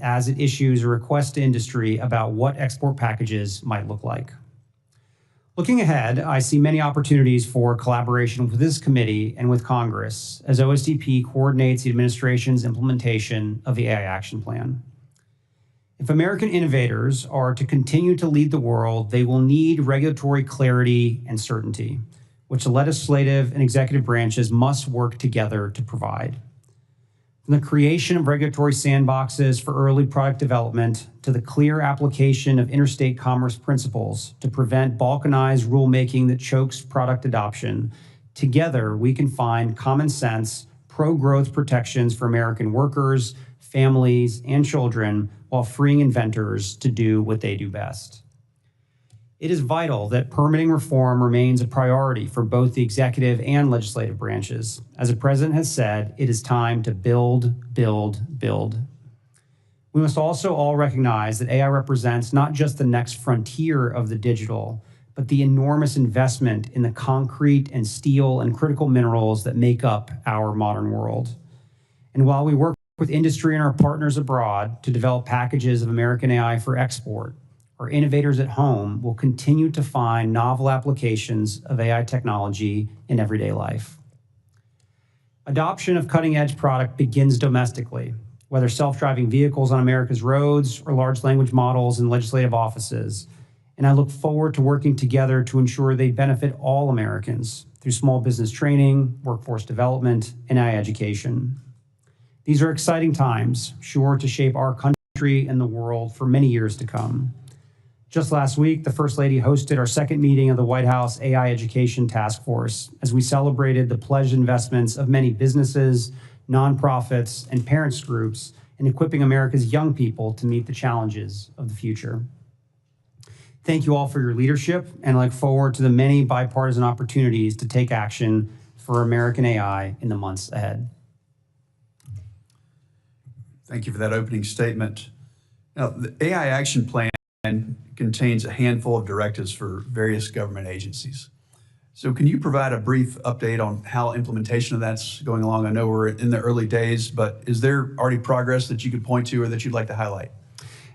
as it issues a request to industry about what export packages might look like. Looking ahead, I see many opportunities for collaboration with this committee and with Congress as OSDP coordinates the administration's implementation of the AI Action Plan. If American innovators are to continue to lead the world, they will need regulatory clarity and certainty, which the legislative and executive branches must work together to provide. From the creation of regulatory sandboxes for early product development to the clear application of interstate commerce principles to prevent balkanized rulemaking that chokes product adoption, together we can find common sense, pro-growth protections for American workers, families, and children while freeing inventors to do what they do best. It is vital that permitting reform remains a priority for both the executive and legislative branches. As the president has said, it is time to build, build, build. We must also all recognize that AI represents not just the next frontier of the digital, but the enormous investment in the concrete and steel and critical minerals that make up our modern world. And while we work with industry and our partners abroad to develop packages of American AI for export, our innovators at home will continue to find novel applications of AI technology in everyday life. Adoption of cutting-edge product begins domestically, whether self-driving vehicles on America's roads or large language models in legislative offices. And I look forward to working together to ensure they benefit all Americans through small business training, workforce development, and AI education. These are exciting times, sure to shape our country and the world for many years to come. Just last week, the First Lady hosted our second meeting of the White House AI Education Task Force as we celebrated the pledged investments of many businesses, nonprofits, and parents groups in equipping America's young people to meet the challenges of the future. Thank you all for your leadership, and I look forward to the many bipartisan opportunities to take action for American AI in the months ahead. Thank you for that opening statement. Now, the AI Action Plan contains a handful of directives for various government agencies. So can you provide a brief update on how implementation of that's going along? I know we're in the early days, but is there already progress that you could point to or that you'd like to highlight?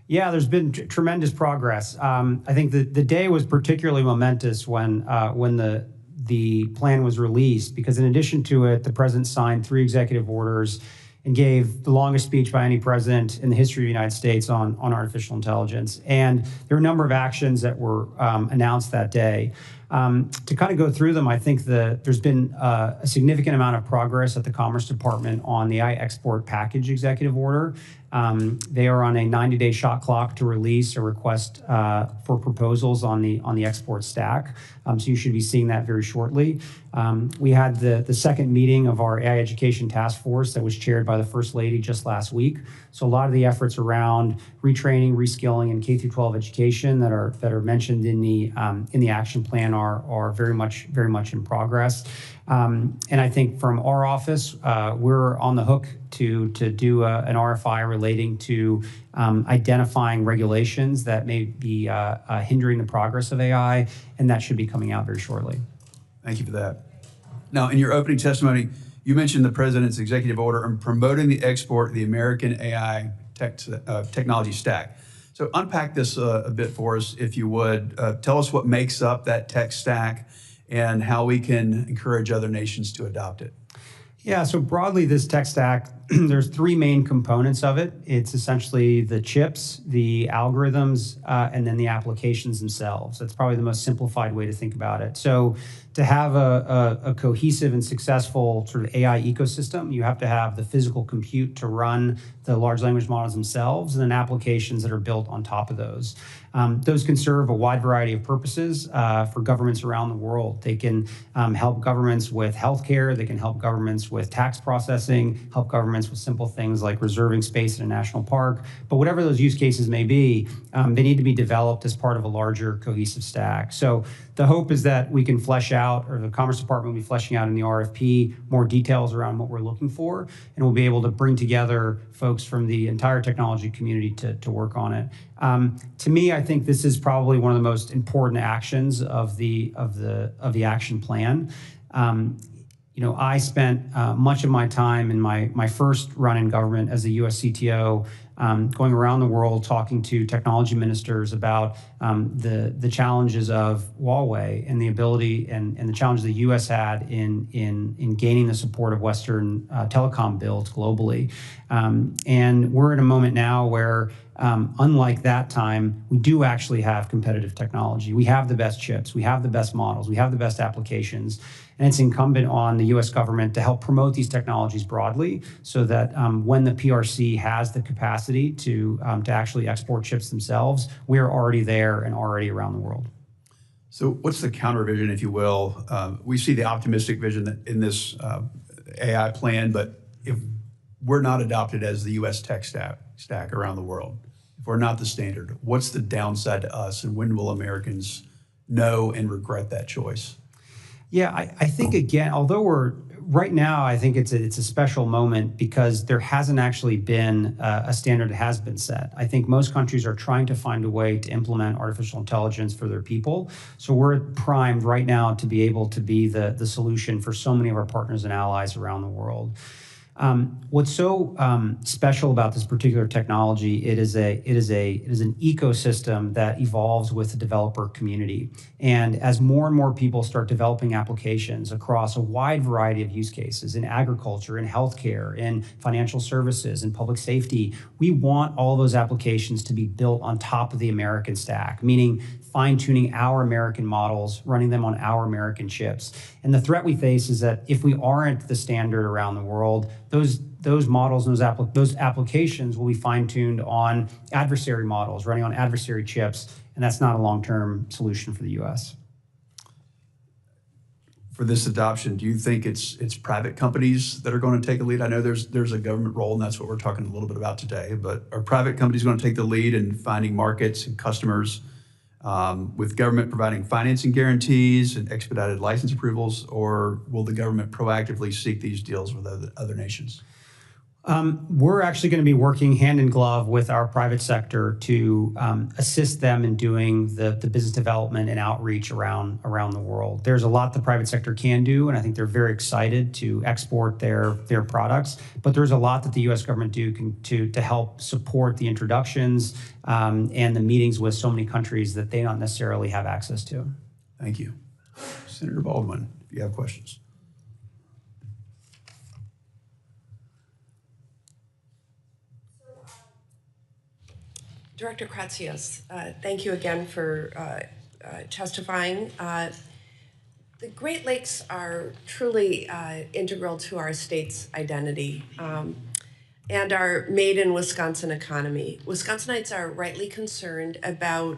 Yeah, there's been tremendous progress. I think the day was particularly momentous when the plan was released, because in addition to it, the president signed 3 executive orders and gave the longest speech by any president in the history of the United States on artificial intelligence. And there were a number of actions that were announced that day. To kind of go through them, I think there's been a significant amount of progress at the Commerce Department on the AI export package executive order. They are on a 90-day shot clock to release a request for proposals on the export stack. So you should be seeing that very shortly. We had the second meeting of our AI Education Task Force that was chaired by the First Lady just last week. So a lot of the efforts around retraining, reskilling, and K-12 education that are mentioned in the action plan are very much in progress. And I think from our office, we're on the hook to do an RFI relating to identifying regulations that may be hindering the progress of AI, and that should be coming out very shortly. Thank you for that. Now, in your opening testimony, you mentioned the president's executive order on promoting the export of the American AI technology stack. So unpack this a bit for us, if you would. Tell us what makes up that tech stack and how we can encourage other nations to adopt it. Yeah, so broadly, this tech stack, there's 3 main components of it. It's essentially the chips, the algorithms, and then the applications themselves. That's probably the most simplified way to think about it. So to have a cohesive and successful sort of AI ecosystem, you have to have the physical compute to run the large language models themselves, and then applications that are built on top of those. Those can serve a wide variety of purposes for governments around the world. They can help governments with healthcare, they can help governments with tax processing, help governments with simple things like reserving space in a national park. But whatever those use cases may be, they need to be developed as part of a larger cohesive stack. So the hope is that we can flesh out, or the Commerce Department will be fleshing out in the RFP, more details around what we're looking for, and we'll be able to bring together folks from the entire technology community to work on it. To me, I think this is probably one of the most important actions of the action plan. I spent much of my time in my first run in government as a U.S. CTO going around the world talking to technology ministers about the challenges of Huawei and the ability and the challenges the U.S. had in gaining the support of Western telecom builds globally. And we're in a moment now where unlike that time, we do actually have competitive technology. We have the best chips, we have the best models, we have the best applications, and it's incumbent on the U.S. government to help promote these technologies broadly so that when the PRC has the capacity to actually export chips themselves, we are already there and already around the world. So what's the counter vision, if you will? We see the optimistic vision that in this AI plan, but if we're not adopted as the U.S. tech stack around the world, if we're not the standard, what's the downside to us, and when will Americans know and regret that choice? Yeah, I think, again, although we're right now, I think it's a special moment because there hasn't actually been a standard that has been set. I think most countries are trying to find a way to implement artificial intelligence for their people. So we're primed right now to be able to be the solution for so many of our partners and allies around the world. What's so special about this particular technology, it is an ecosystem that evolves with the developer community. And as more and more people start developing applications across a wide variety of use cases in agriculture, in healthcare, in financial services, in public safety, we want all those applications to be built on top of the American stack, meaning fine-tuning our American models, running them on our American chips. And the threat we face is that if we aren't the standard around the world, those models and those applications will be fine-tuned on adversary models, running on adversary chips, and that's not a long-term solution for the U.S. For this adoption, do you think it's private companies that are going to take a lead? I know there's a government role, and that's what we're talking a little bit about today, but are private companies going to take the lead in finding markets and customers with government providing financing guarantees and expedited license approvals, or will the government proactively seek these deals with other nations? We're actually going to be working hand in glove with our private sector to assist them in doing the business development and outreach around the world. There's a lot the private sector can do, and I think they're very excited to export their products. But there's a lot that the U.S. government to help support the introductions and the meetings with so many countries that they don't necessarily have access to. Thank you. Senator Baldwin, if you have questions. Director Kratsios, thank you again for testifying. The Great Lakes are truly integral to our state's identity and our made in Wisconsin economy. Wisconsinites are rightly concerned about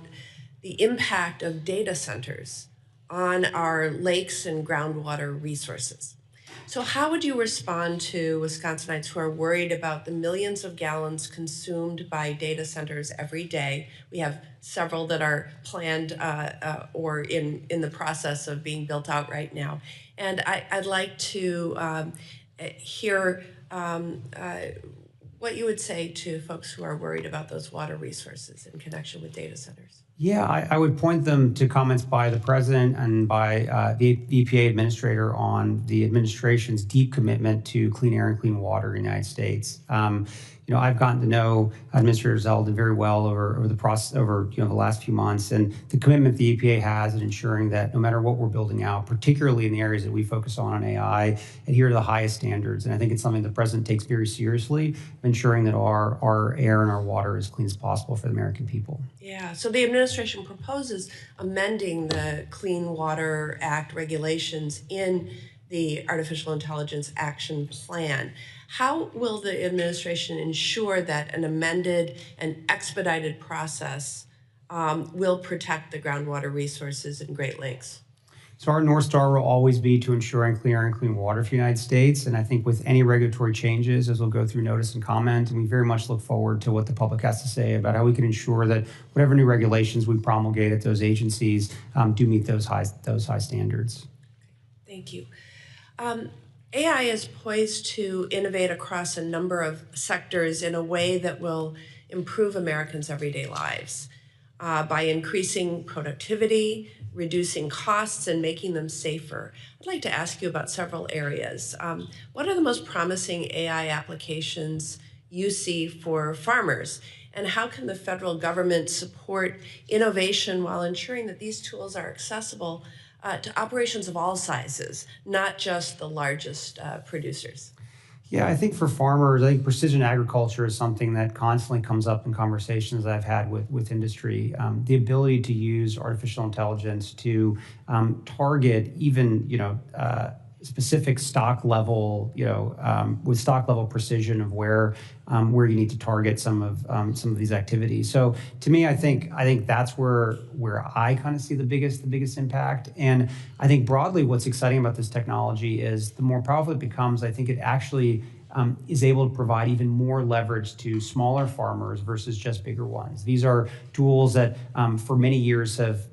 the impact of data centers on our lakes and groundwater resources. So how would you respond to Wisconsinites who are worried about the millions of gallons consumed by data centers every day? We have several that are planned or in the process of being built out right now. And I'd like to hear what you would say to folks who are worried about those water resources in connection with data centers. Yeah, I would point them to comments by the president and by the EPA administrator on the administration's deep commitment to clean air and clean water in the United States. I've gotten to know Administrator Zeldin very well over the last few months, and the commitment the EPA has in ensuring that no matter what we're building out, particularly in the areas that we focus on AI, adhere to the highest standards. And I think it's something the president takes very seriously, ensuring that our air and our water is as clean as possible for the American people. Yeah, so the administration proposes amending the Clean Water Act regulations in the Artificial Intelligence Action Plan. How will the administration ensure that an amended and expedited process will protect the groundwater resources in Great Lakes? So our North Star will always be to ensuring clean air and clean water for the United States. And I think with any regulatory changes, as we'll go through notice and comment, and we very much look forward to what the public has to say about how we can ensure that whatever new regulations we promulgate at those agencies do meet those high standards. Thank you. AI is poised to innovate across a number of sectors in a way that will improve Americans' everyday lives by increasing productivity, reducing costs, and making them safer. I'd like to ask you about several areas. What are the most promising AI applications you see for farmers? And how can the federal government support innovation while ensuring that these tools are accessible to operations of all sizes, not just the largest producers? Yeah, I think for farmers, I think precision agriculture is something that constantly comes up in conversations that I've had with industry. The ability to use artificial intelligence to target even, specific stock level, with stock level precision of where you need to target some of these activities. So to me, I think that's where I kind of see the biggest impact. And I think broadly, what's exciting about this technology is the more powerful it becomes, I think it actually is able to provide even more leverage to smaller farmers versus just bigger ones. These are tools that for many years have,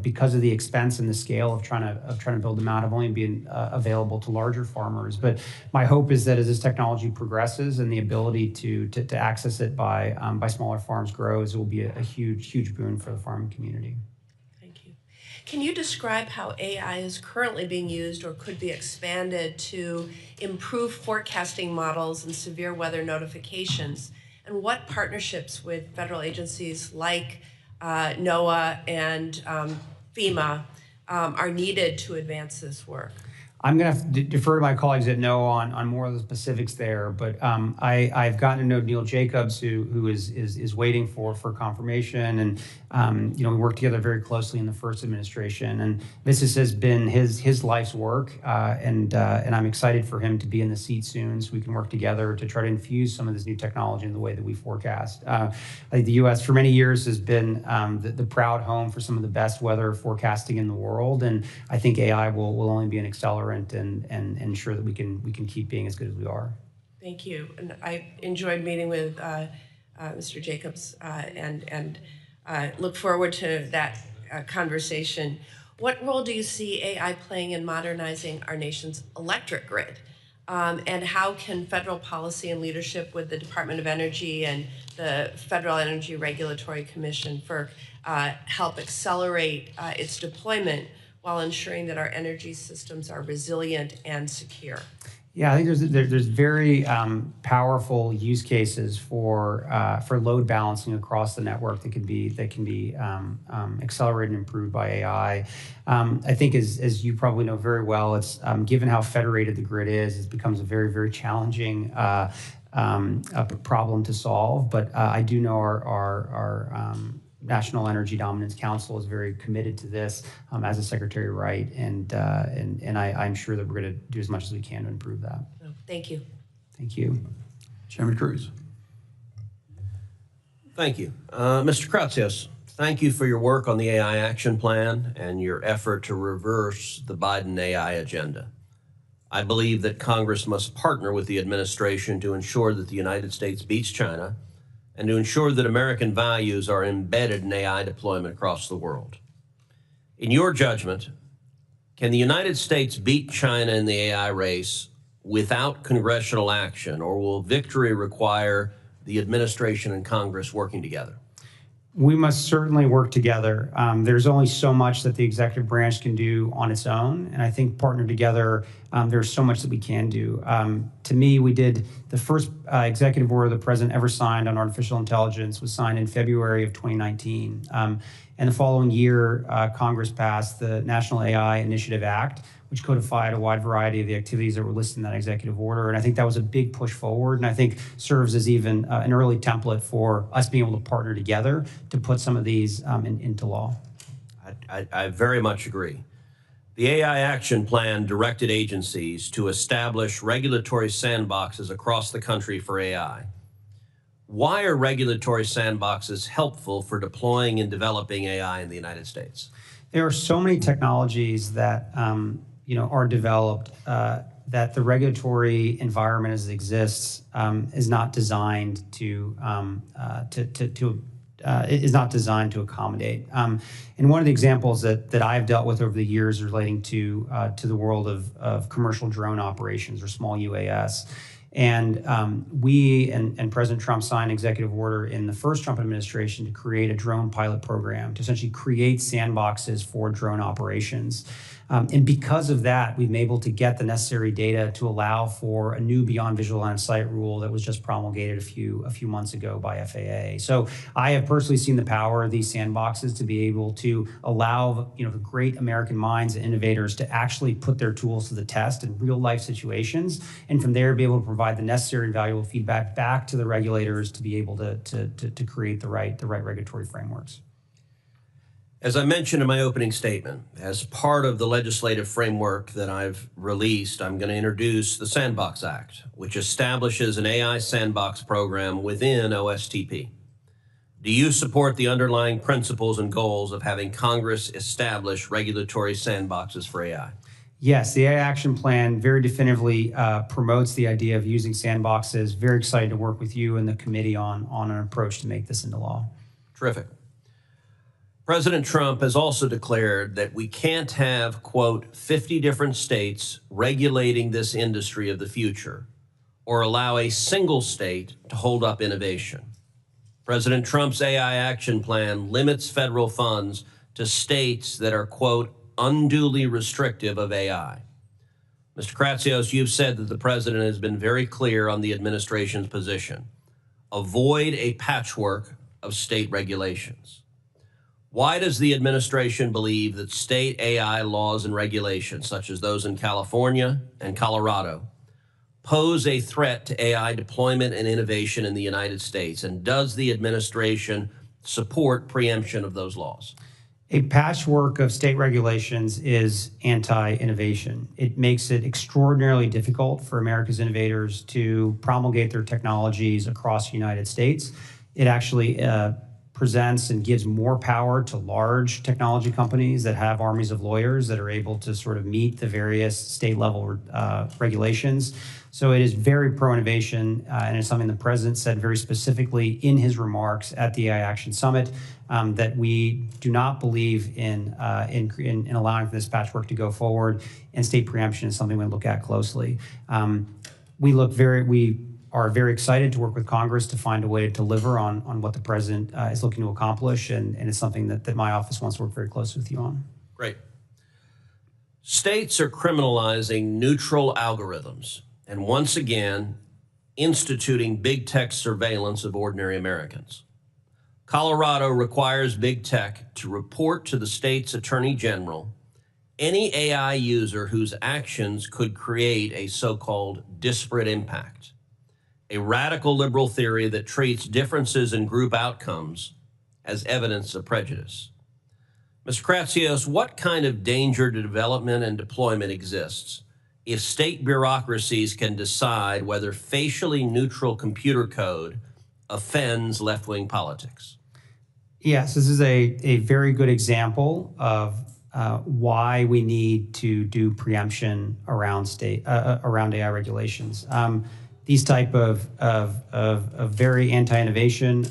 because of the expense and the scale of trying to build them out, have only been available to larger farmers. But my hope is that as this technology progresses and the ability to access it by smaller farms grows, it will be a huge boon for the farming community. Thank you. Can you describe how AI is currently being used or could be expanded to improve forecasting models and severe weather notifications? And what partnerships with federal agencies like NOAA and FEMA are needed to advance this work? I'm going to have to defer to my colleagues at NOAA on more of the specifics there, but I've gotten to know Neil Jacobs, who is waiting for confirmation, and we worked together very closely in the first administration, and this has been his life's work, and I'm excited for him to be in the seat soon, so we can work together to try to infuse some of this new technology in the way that we forecast. I think the U.S. for many years has been the proud home for some of the best weather forecasting in the world, and I think AI will only be an accelerant and ensure that we can keep being as good as we are. Thank you. And I enjoyed meeting with Mr. Jacobs and look forward to that conversation. What role do you see AI playing in modernizing our nation's electric grid? And how can federal policy and leadership with the Department of Energy and the Federal Energy Regulatory Commission help accelerate its deployment while ensuring that our energy systems are resilient and secure? Yeah, I think there's very powerful use cases for load balancing across the network that can be accelerated and improved by AI. I think as you probably know very well, it's given how federated the grid is, it becomes a very challenging problem to solve. But I do know our National Energy Dominance Council is very committed to this, as is Secretary Wright, and I'm sure that we're going to do as much as we can to improve that. Thank you. Thank you. Chairman Cruz. Thank you. Mr. Kratsios, thank you for your work on the AI Action Plan and your effort to reverse the Biden AI agenda. I believe that Congress must partner with the administration to ensure that the United States beats China and to ensure that American values are embedded in AI deployment across the world. In your judgment, can the United States beat China in the AI race without congressional action, or will victory require the administration and Congress working together? We must certainly work together. There's only so much that the executive branch can do on its own, and I think partner together, there's so much that we can do. To me, we did the first executive order the president ever signed on artificial intelligence was signed in February of 2019. And the following year, Congress passed the National AI Initiative Act, which codified a wide variety of the activities that were listed in that executive order. And I think that was a big push forward, and I think serves as even an early template for us being able to partner together to put some of these into law. I very much agree. The AI Action Plan directed agencies to establish regulatory sandboxes across the country for AI. Why are regulatory sandboxes helpful for deploying and developing AI in the United States? There are so many technologies that are developed that the regulatory environment as it exists is not designed to accommodate. And one of the examples that I've dealt with over the years relating to the world of commercial drone operations or small UAS. And we and President Trump signed an executive order in the first Trump administration to create a drone pilot program to essentially create sandboxes for drone operations. And because of that, we've been able to get the necessary data to allow for a new beyond visual line of sight rule that was just promulgated a few months ago by FAA. So I have personally seen the power of these sandboxes to be able to allow the great American minds and innovators to actually put their tools to the test in real life situations, and from there be able to provide the necessary and valuable feedback back to the regulators to be able to create the right regulatory frameworks. As I mentioned in my opening statement, as part of the legislative framework that I've released, I'm going to introduce the Sandbox Act, which establishes an AI sandbox program within OSTP. Do you support the underlying principles and goals of having Congress establish regulatory sandboxes for AI? Yes, the AI Action Plan very definitively promotes the idea of using sandboxes. Very excited to work with you and the committee on an approach to make this into law. Terrific. President Trump has also declared that we can't have, quote, 50 different states regulating this industry of the future or allow a single state to hold up innovation. President Trump's AI Action Plan limits federal funds to states that are, quote, unduly restrictive of AI. Mr. Kratsios, you've said that the president has been very clear on the administration's position. Avoid a patchwork of state regulations. Why does the administration believe that state AI laws and regulations, such as those in California and Colorado, pose a threat to AI deployment and innovation in the United States? And does the administration support preemption of those laws? A patchwork of state regulations is anti-innovation. It makes it extraordinarily difficult for America's innovators to promulgate their technologies across the United States. It actually presents and gives more power to large technology companies that have armies of lawyers that are able to sort of meet the various state level regulations. So it is very pro-innovation, and it's something the president said very specifically in his remarks at the AI Action Summit, that we do not believe in allowing for this patchwork to go forward, and state preemption is something we look at closely. We are very excited to work with Congress to find a way to deliver on what the president is looking to accomplish, and it's something that my office wants to work very closely with you on. Great. States are criminalizing neutral algorithms and once again instituting big tech surveillance of ordinary Americans. Colorado requires big tech to report to the state's attorney general any AI user whose actions could create a so-called disparate impact, a radical liberal theory that treats differences in group outcomes as evidence of prejudice. Mr. Kratsios, what kind of danger to development and deployment exists if state bureaucracies can decide whether facially neutral computer code offends left-wing politics? Yes, this is a very good example of why we need to do preemption around around AI regulations. These type of very anti-innovation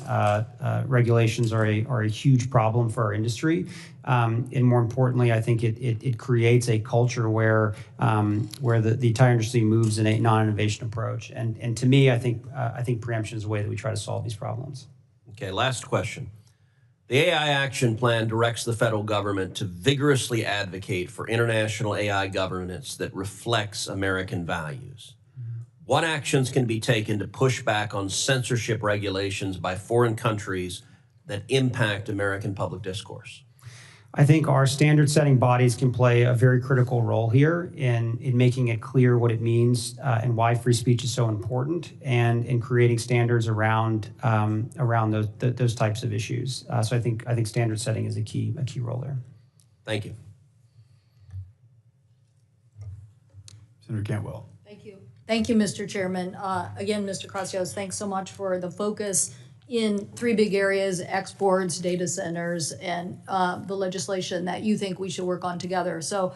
regulations are a huge problem for our industry, and more importantly, I think it creates a culture where the entire industry moves in a non-innovation approach. And to me, I think preemption is a way that we try to solve these problems. Okay, last question. The AI Action Plan directs the federal government to vigorously advocate for international AI governance that reflects American values. What actions can be taken to push back on censorship regulations by foreign countries that impact American public discourse? I think our standard-setting bodies can play a very critical role here in making it clear what it means and why free speech is so important, and in creating standards around those types of issues. So I think standard setting is a key role there. Thank you. Senator Cantwell. Thank you, Mr. Chairman. Again, Mr. Kratsios, thanks so much for the focus in three big areas: exports, data centers, and the legislation that you think we should work on together. So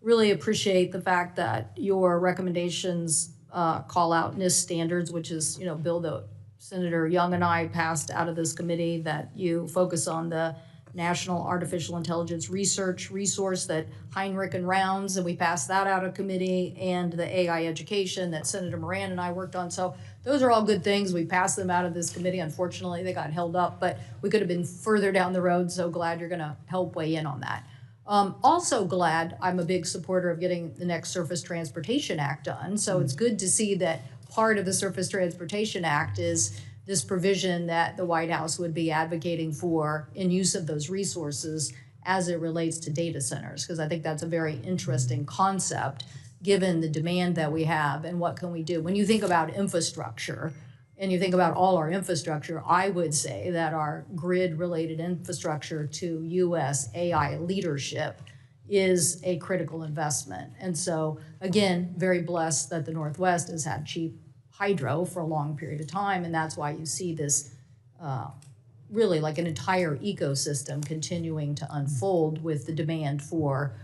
really appreciate the fact that your recommendations call out NIST standards, which is, a bill that Senator Young and I passed out of this committee, that you focus on the National Artificial Intelligence Research Resource that Heinrich and Rounds, and we passed that out of committee, and the AI education that Senator Moran and I worked on. So those are all good things. We passed them out of this committee. Unfortunately, they got held up, but we could have been further down the road, so glad you're gonna help weigh in on that. Also glad, I'm a big supporter of getting the next Surface Transportation Act done. So it's good to see that part of the Surface Transportation Act is this provision that the White House would be advocating for in use of those resources as it relates to data centers, because I think that's a very interesting concept given the demand that we have and what can we do. When you think about infrastructure and you think about all our infrastructure, I would say that our grid-related infrastructure to US AI leadership is a critical investment. And so, again, very blessed that the Northwest has had cheap hydro for a long period of time, and that's why you see this really like an entire ecosystem continuing to unfold with the demand for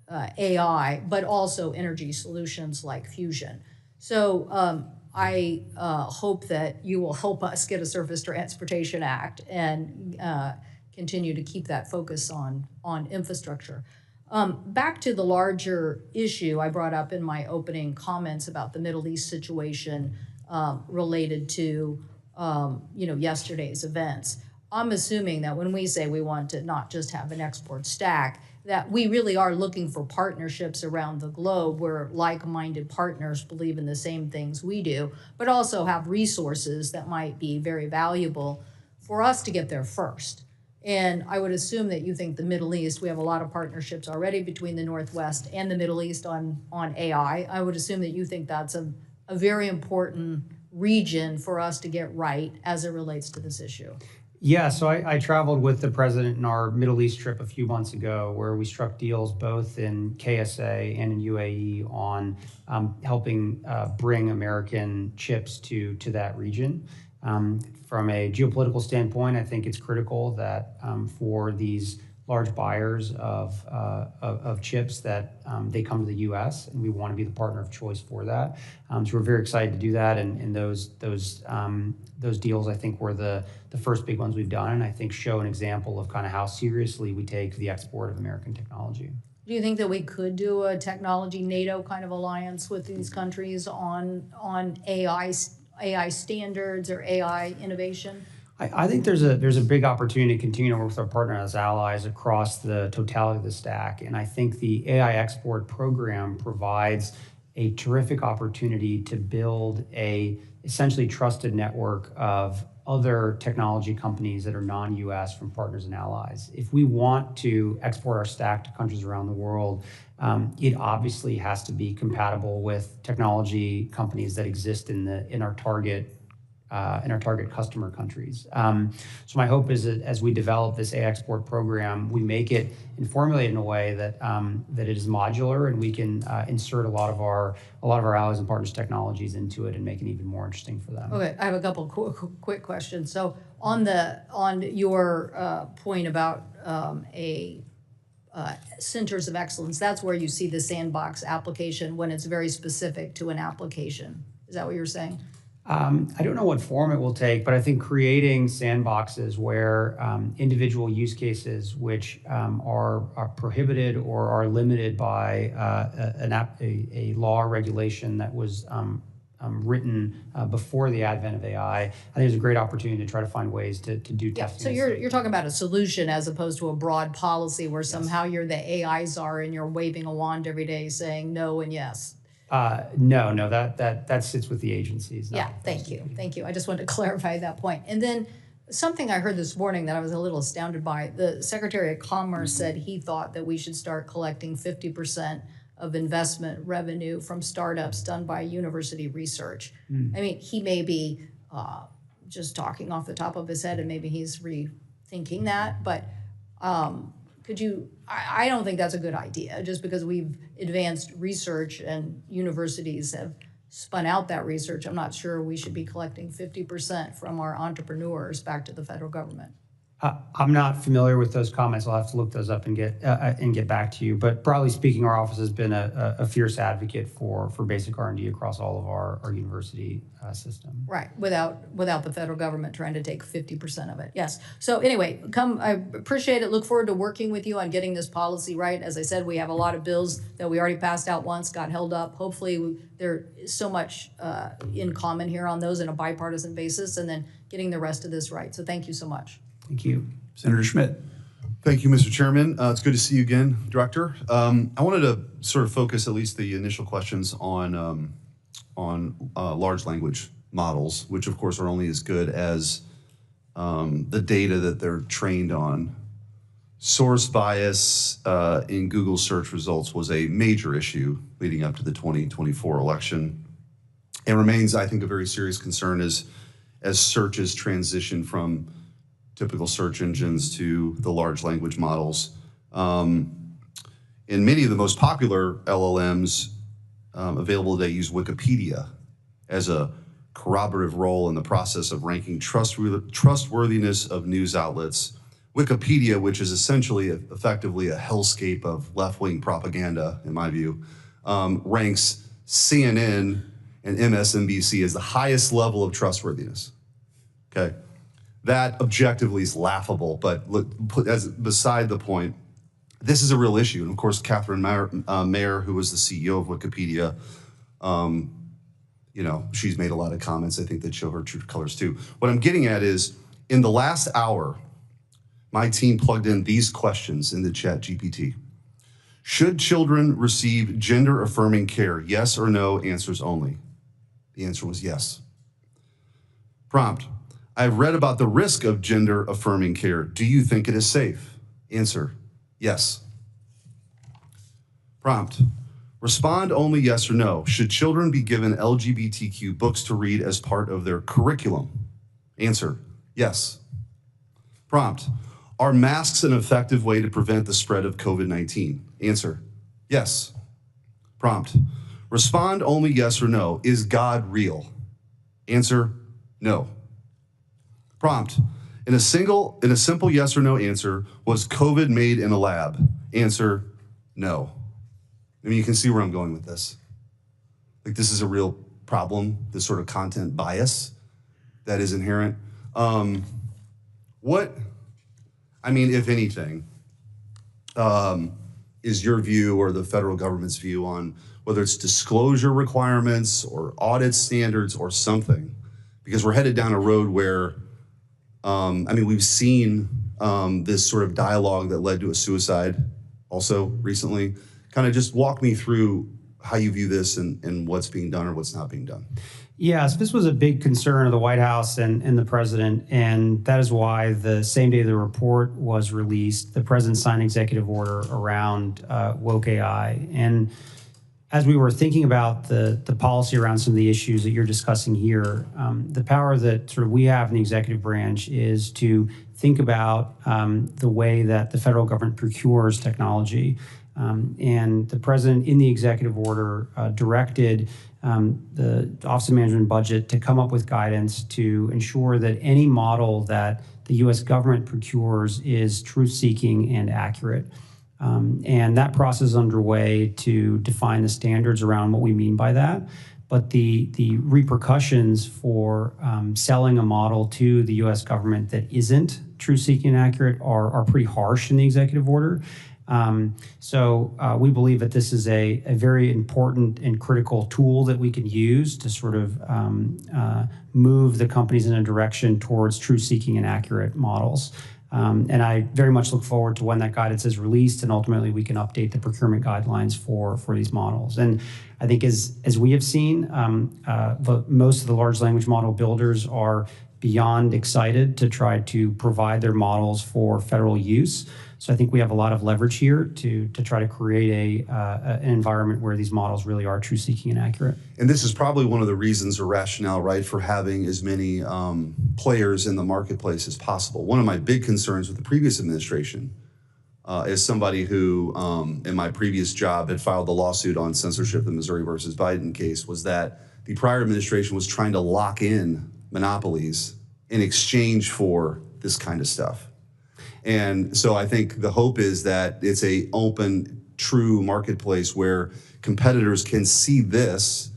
AI, but also energy solutions like fusion. So I hope that you will help us get a Surface Transportation Act and continue to keep that focus on infrastructure. Back to the larger issue I brought up in my opening comments about the Middle East situation related to yesterday's events. I'm assuming that when we say we want to not just have an export stack, that we really are looking for partnerships around the globe where like-minded partners believe in the same things we do, but also have resources that might be very valuable for us to get there first. And I would assume that you think the Middle East, we have a lot of partnerships already between the Northwest and the Middle East on AI. I would assume that you think that's a very important region for us to get right as it relates to this issue. Yeah, so I traveled with the president in our Middle East trip a few months ago, where we struck deals both in KSA and in UAE on helping bring American chips to that region. From a geopolitical standpoint, I think it's critical that for these large buyers of chips that they come to the U.S. and we want to be the partner of choice for that. So we're very excited to do that, and those deals I think were the first big ones we've done, and I think show an example of kind of how seriously we take the export of American technology. Do you think that we could do a technology NATO kind of alliance with these countries on AI standards or AI innovation? I think there's a big opportunity to continue to work with our partners as allies across the totality of the stack. And I think the AI export program provides a terrific opportunity to build a essentially trusted network of other technology companies that are non-US from partners and allies. If we want to export our stack to countries around the world, it obviously has to be compatible with technology companies that exist in our target customer countries. So my hope is that as we develop this AI export program, we make it and formulate it in a way that it is modular, and we can insert a lot of our allies and partners' technologies into it and make it even more interesting for them. Okay, I have a couple quick questions. So on your point about centers of excellence, that's where you see the sandbox application when it's very specific to an application. Is that what you're saying? I don't know what form it will take, but I think creating sandboxes where individual use cases which are prohibited or are limited by a law or regulation that was written before the advent of AI, I think there's a great opportunity to try to find ways to do testing. So you're talking about a solution as opposed to a broad policy where somehow you're the AI czar and you're waving a wand every day saying no and yes. No, that sits with the agencies. Yeah, thank you. I just wanted to clarify that point. And then something I heard this morning that I was a little astounded by, the Secretary of Commerce said he thought that we should start collecting 50% of investment revenue from startups done by university research. I mean, he may be just talking off the top of his head and maybe he's rethinking that, but I don't think that's a good idea, just because we've advanced research and universities have spun out that research. I'm not sure we should be collecting 50% from our entrepreneurs back to the federal government. I'm not familiar with those comments. I'll have to look those up and get back to you. But broadly speaking, our office has been a fierce advocate for basic R&D across all of our university system. Right, without the federal government trying to take 50% of it. Yes. So anyway, I appreciate it. Look forward to working with you on getting this policy right. As I said, we have a lot of bills that we already passed out once, got held up. Hopefully, there is so much in common here on those in a bipartisan basis, and then getting the rest of this right. So thank you so much. Thank you. Senator Schmidt. Thank you, Mr. Chairman. It's good to see you again, Director. I wanted to sort of focus at least the initial questions on large language models, which of course are only as good as the data that they're trained on. Source bias in Google search results was a major issue leading up to the 2024 election, and remains, I think, a very serious concern as searches transition from typical search engines to the large language models. In many of the most popular LLMs available today use Wikipedia as a corroborative role in the process of ranking trustworthiness of news outlets. Wikipedia, which is essentially effectively a hellscape of left-wing propaganda, in my view, ranks CNN and MSNBC as the highest level of trustworthiness. Okay, that objectively is laughable, but look, as beside the point, this is a real issue. And of course, Catherine Mayer, who was the CEO of Wikipedia, you know, she's made a lot of comments, I think, that show her true colors too. What I'm getting at is, in the last hour, my team plugged in these questions in the ChatGPT. Should children receive gender-affirming care? Yes or no, answers only. The answer was yes. Prompt, I've read about the risk of gender-affirming care. Do you think it is safe? Answer, yes. Prompt, respond only yes or no. Should children be given LGBTQ books to read as part of their curriculum? Answer, yes. Prompt, are masks an effective way to prevent the spread of COVID-19? Answer, yes. Prompt, respond only yes or no. Is God real? Answer, no. Prompt, in a simple yes or no answer, was COVID made in a lab? Answer, no. I mean, you can see where I'm going with this. Like, this is a real problem, this sort of content bias that is inherent. I mean, if anything, is your view or the federal government's view on whether it's disclosure requirements or audit standards or something? Because we're headed down a road where, I mean, we've seen this sort of dialogue that led to a suicide also recently. Kind of just walk me through how you view this and what's being done or what's not being done. Yes, this was a big concern of the White House and the president, and that is why the same day the report was released, the president signed an executive order around woke AI. And as we were thinking about the policy around some of the issues that you're discussing here, the power that sort of we have in the executive branch is to think about the way that the federal government procures technology. And the president, in the executive order, directed the Office of Management and Budget to come up with guidance to ensure that any model that the U.S. government procures is truth-seeking and accurate. And that process is underway to define the standards around what we mean by that. But the repercussions for selling a model to the U.S. government that isn't truth-seeking and accurate are pretty harsh in the executive order. So we believe that this is a very important and critical tool that we can use to sort of move the companies in a direction towards truth-seeking and accurate models. And I very much look forward to when that guidance is released and ultimately we can update the procurement guidelines for these models. And I think as we have seen, most of the large language model builders are beyond excited to try to provide their models for federal use. So I think we have a lot of leverage here to try to create an environment where these models really are truth-seeking and accurate. And this is probably one of the reasons or rationale, right, for having as many players in the marketplace as possible. One of my big concerns with the previous administration, as somebody who, in my previous job, had filed the lawsuit on censorship, the Missouri versus Biden case, was that the prior administration was trying to lock in monopolies in exchange for this kind of stuff. And so I think the hope is that it's a open, true marketplace where competitors can see this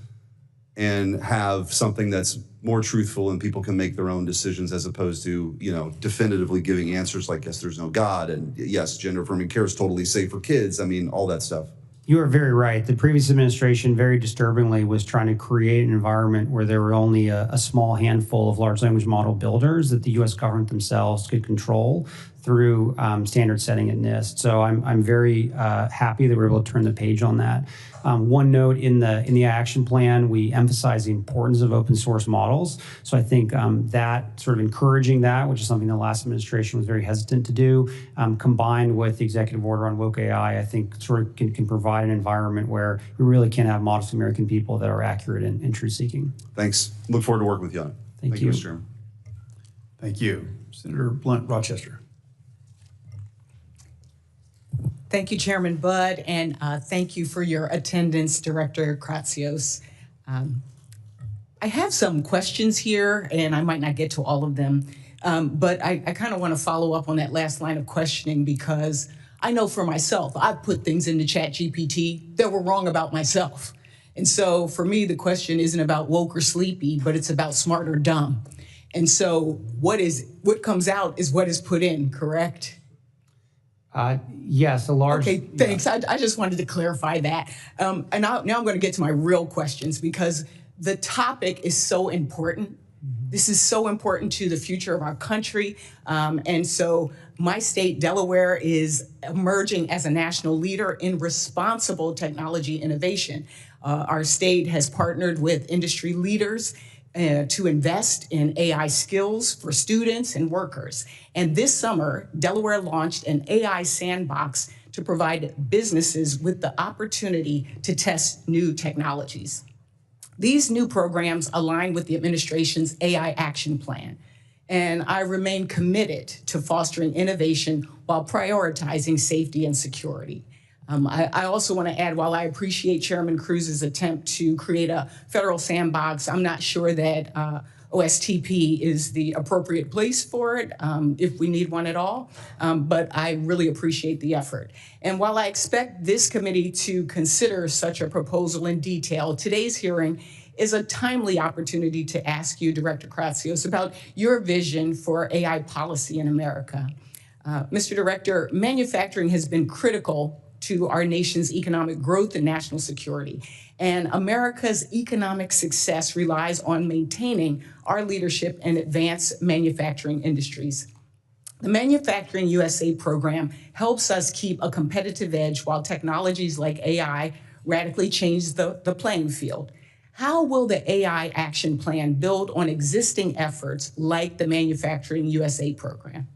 and have something that's more truthful and people can make their own decisions as opposed to, you know, definitively giving answers like, yes, there's no God, and yes, gender-affirming care is totally safe for kids. I mean, all that stuff. You are very right. The previous administration, very disturbingly, was trying to create an environment where there were only a small handful of large language model builders that the U.S. government themselves could control through standard setting at NIST. So I'm very happy that we're able to turn the page on that. One note in the action plan, we emphasize the importance of open source models. So I think that sort of encouraging that, which is something the last administration was very hesitant to do, combined with the executive order on woke AI, I think sort of can provide an environment where we really can have modest American people that are accurate and truth-seeking. Thanks. Look forward to working with you on it. Thank you. Mr. Chairman. Thank you. Senator Blunt, Rochester. Thank you, Chairman Budd, and thank you for your attendance, Director Kratsios. I have some questions here, and I might not get to all of them, but I kind of want to follow up on that last line of questioning because I know for myself, I've put things into ChatGPT that were wrong about myself. And so for me, the question isn't about woke or sleepy, but it's about smart or dumb. And so what comes out is what is put in, correct? Yes, a large. Okay, thanks. Yeah. I just wanted to clarify that. And now I'm going to get to my real questions because the topic is so important. This is so important to the future of our country. And so my state, Delaware, is emerging as a national leader in responsible technology innovation. Our state has partnered with industry leaders to invest in AI skills for students and workers. And this summer, Delaware launched an AI sandbox to provide businesses with the opportunity to test new technologies. These new programs align with the administration's AI action plan, and I remain committed to fostering innovation while prioritizing safety and security. I also want to add, while I appreciate Chairman Cruz's attempt to create a federal sandbox, I'm not sure that OSTP is the appropriate place for it, if we need one at all, but I really appreciate the effort. And while I expect this committee to consider such a proposal in detail, today's hearing is a timely opportunity to ask you, Director Kratsios, about your vision for AI policy in America. Mr. Director, manufacturing has been critical to our nation's economic growth and national security. And America's economic success relies on maintaining our leadership in advanced manufacturing industries. The Manufacturing USA program helps us keep a competitive edge while technologies like AI radically change the playing field. How will the AI action plan build on existing efforts like the Manufacturing USA program?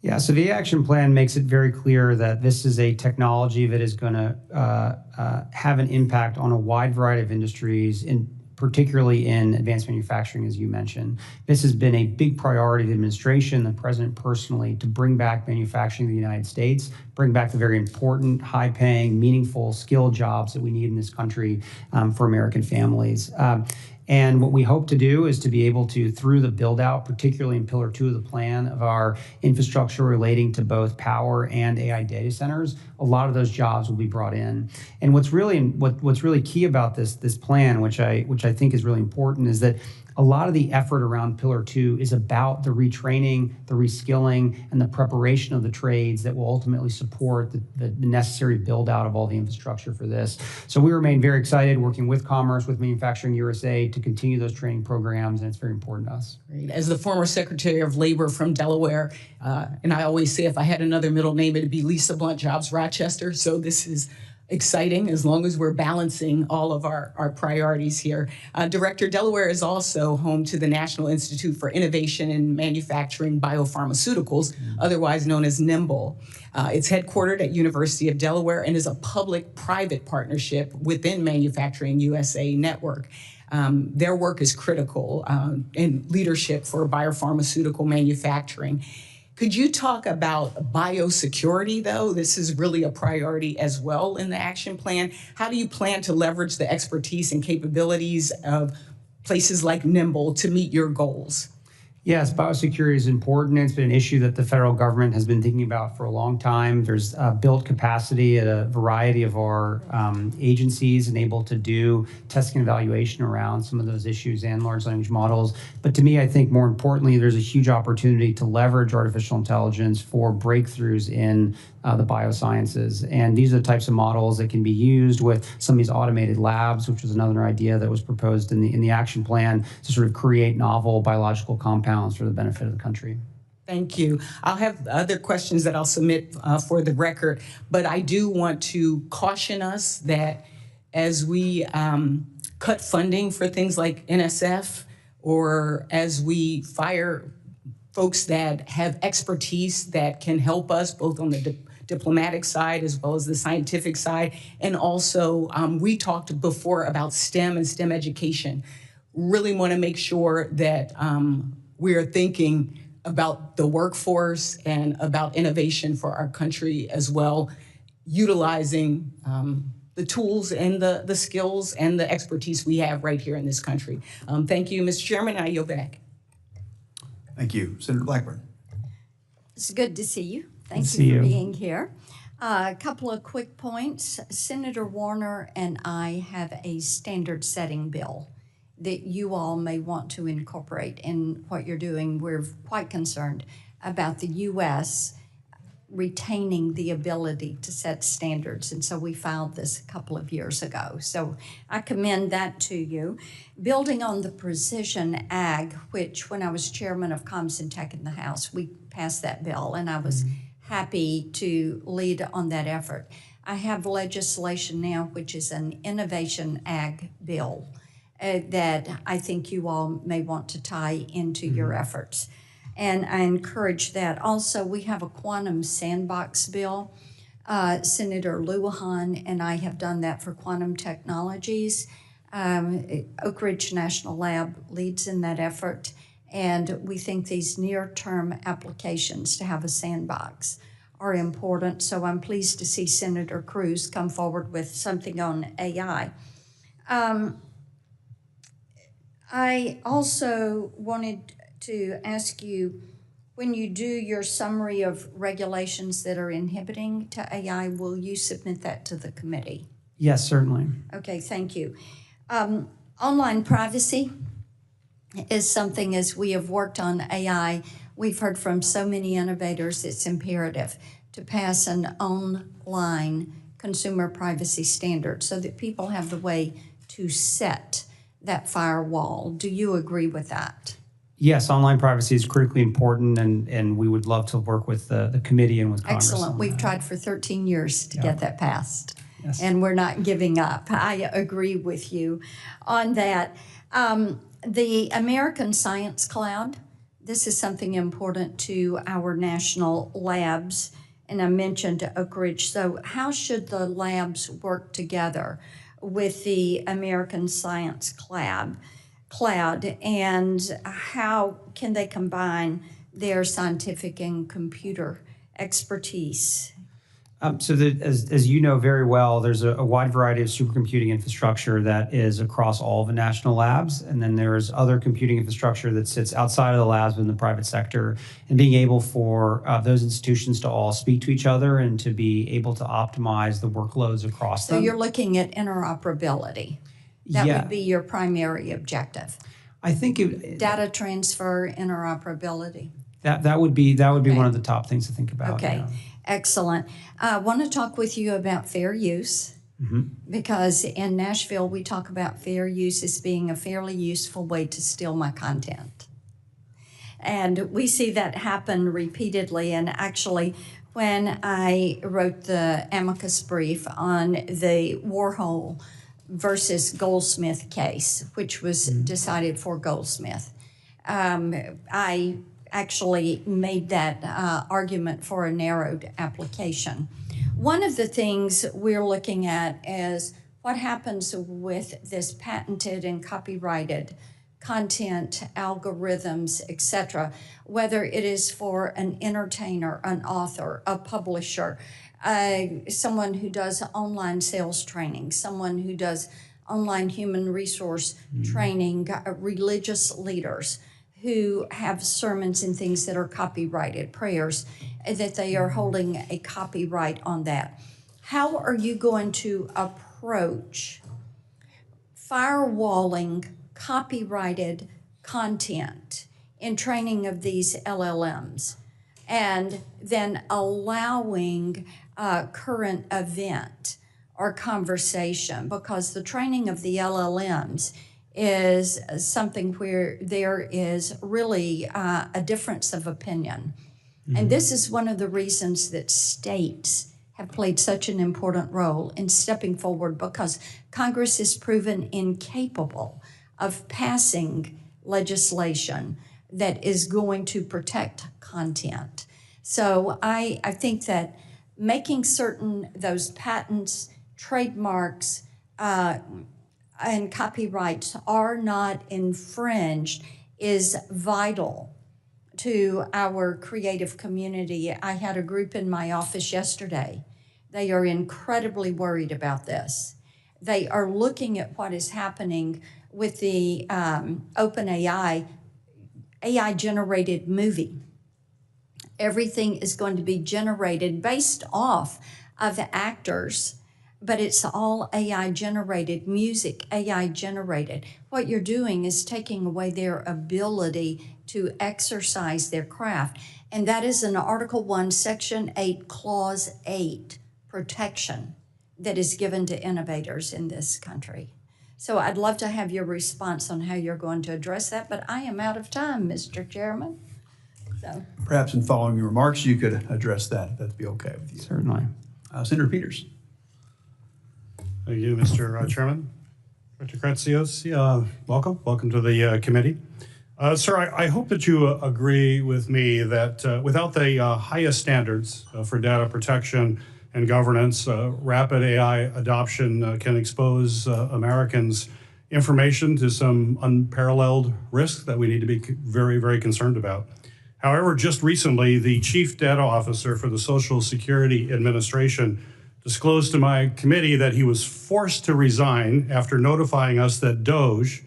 Yeah, so the action plan makes it very clear that this is a technology that is going to have an impact on a wide variety of industries, particularly in advanced manufacturing, as you mentioned. This has been a big priority of the administration, the president personally, to bring back manufacturing in the United States, bring back the very important, high-paying, meaningful, skilled jobs that we need in this country for American families. And what we hope to do is to be able to, through the build out, particularly in Pillar 2 of the plan of our infrastructure relating to both power and AI data centers, a lot of those jobs will be brought in. And what's really key about this plan, which I think is really important, is that a lot of the effort around Pillar 2 is about the retraining, the reskilling, and the preparation of the trades that will ultimately support the necessary build out of all the infrastructure for this. So we remain very excited working with Commerce, with Manufacturing USA to continue those training programs, and it's very important to us. Great. As the former Secretary of Labor from Delaware, and I always say if I had another middle name, it'd be Lisa Blunt Jobs Rochester. So this is exciting as long as we're balancing all of our priorities here. Director, Delaware is also home to the National Institute for Innovation in Manufacturing Biopharmaceuticals, otherwise known as NIMBLE. It's headquartered at University of Delaware and is a public-private partnership within Manufacturing USA network. Their work is critical in leadership for biopharmaceutical manufacturing. Could you talk about biosecurity, though? This is really a priority as well in the action plan. How do you plan to leverage the expertise and capabilities of places like NIMBLE to meet your goals? Yes, biosecurity is important. It's been an issue that the federal government has been thinking about for a long time. There's built capacity at a variety of our agencies and able to do testing and evaluation around some of those issues and large language models. But to me, I think more importantly, there's a huge opportunity to leverage artificial intelligence for breakthroughs in the biosciences. And these are the types of models that can be used with some of these automated labs, which was another idea that was proposed in the action plan to sort of create novel biological compounds for the benefit of the country. Thank you. I'll have other questions that I'll submit for the record, but I do want to caution us that as we cut funding for things like NSF, or as we fire folks that have expertise that can help us both on the diplomatic side as well as the scientific side, and also we talked before about STEM and STEM education. Really want to make sure that we are thinking about the workforce and about innovation for our country as well, utilizing the tools and the skills and the expertise we have right here in this country. Thank you, Mr. Chairman. I yield back. Thank you. Senator Blackburn. It's good to see you. Thank see you for you. being here. A couple of quick points. Senator Warner and I have a standard setting bill that you all may want to incorporate in what you're doing. We're quite concerned about the U.S. retaining the ability to set standards, and so we filed this a couple of years ago. So I commend that to you. Building on the Precision Ag, which when I was chairman of Comms and Tech in the House, we passed that bill, and I was happy to lead on that effort. I have legislation now, which is an Innovation Ag bill that I think you all may want to tie into your efforts. And I encourage that. Also, we have a quantum sandbox bill. Senator Lujan and I have done that for quantum technologies. Oak Ridge National Lab leads in that effort. And we think these near-term applications to have a sandbox are important. So I'm pleased to see Senator Cruz come forward with something on AI. I also wanted to ask you, when you do your summary of regulations that are inhibiting to AI, will you submit that to the committee? Yes, certainly. Okay, thank you. Online privacy is something, as we have worked on AI, we've heard from so many innovators, it's imperative to pass an online consumer privacy standard so that people have the way to set that firewall. Do you agree with that? Yes, online privacy is critically important, and we would love to work with the committee and with Congress. Excellent. on We've that. tried for 13 years to get that passed. Yes. And we're not giving up. I agree with you on that. The American Science Cloud, this is something important to our national labs, and I mentioned Oak Ridge. So how should the labs work together with the American Science Cloud, and how can they combine their scientific and computer expertise? As you know very well, there's a wide variety of supercomputing infrastructure that is across all the national labs, and then there's other computing infrastructure that sits outside of the labs in the private sector, and being able for those institutions to all speak to each other and to be able to optimize the workloads across So them. you're looking at interoperability. That Yeah. would be your primary objective. I think Data transfer, interoperability. that would be one of the top things to think about. Okay, yeah. excellent. I want to talk with you about fair use, because in Nashville, we talk about fair use as being a fairly useful way to steal my content. And we see that happen repeatedly. And actually, when I wrote the amicus brief on the Warhol versus Goldsmith case, which was decided for Goldsmith, I actually made that argument for a narrowed application. One of the things we're looking at is what happens with this patented and copyrighted content, algorithms, etc., whether it is for an entertainer, an author, a publisher, someone who does online sales training, someone who does online human resource training, religious leaders who have sermons and things that are copyrighted, prayers, that they are holding a copyright on that. How are you going to approach firewalling copyrighted content in training of these LLMs, and then allowing current event or conversation? Because the training of the LLMs is something where there is really a difference of opinion. And this is one of the reasons that states have played such an important role in stepping forward, because Congress is proven incapable of passing legislation that is going to protect content. So I think that making certain those patents, trademarks, and copyrights are not infringed is vital to our creative community. I had a group in my office yesterday. They are incredibly worried about this. They are looking at what is happening with the OpenAI AI-generated movie. Everything is going to be generated based off of the actors, but it's all AI-generated, music AI-generated. What you're doing is taking away their ability to exercise their craft. And that is an Article 1, Section 8, Clause 8 protection that is given to innovators in this country. So I'd love to have your response on how you're going to address that, but I am out of time, Mr. Chairman. So Perhaps in following your remarks, you could address that, if that'd be okay with you. Certainly. Senator Peters. Thank you, Mr. Chairman. Dr. Kratsios, welcome to the committee. Sir, I hope that you agree with me that without the highest standards for data protection and governance, rapid AI adoption can expose Americans' information to some unparalleled risks that we need to be very, very concerned about. However, just recently, the Chief Data Officer for the Social Security Administration disclosed to my committee that he was forced to resign after notifying us that DOGE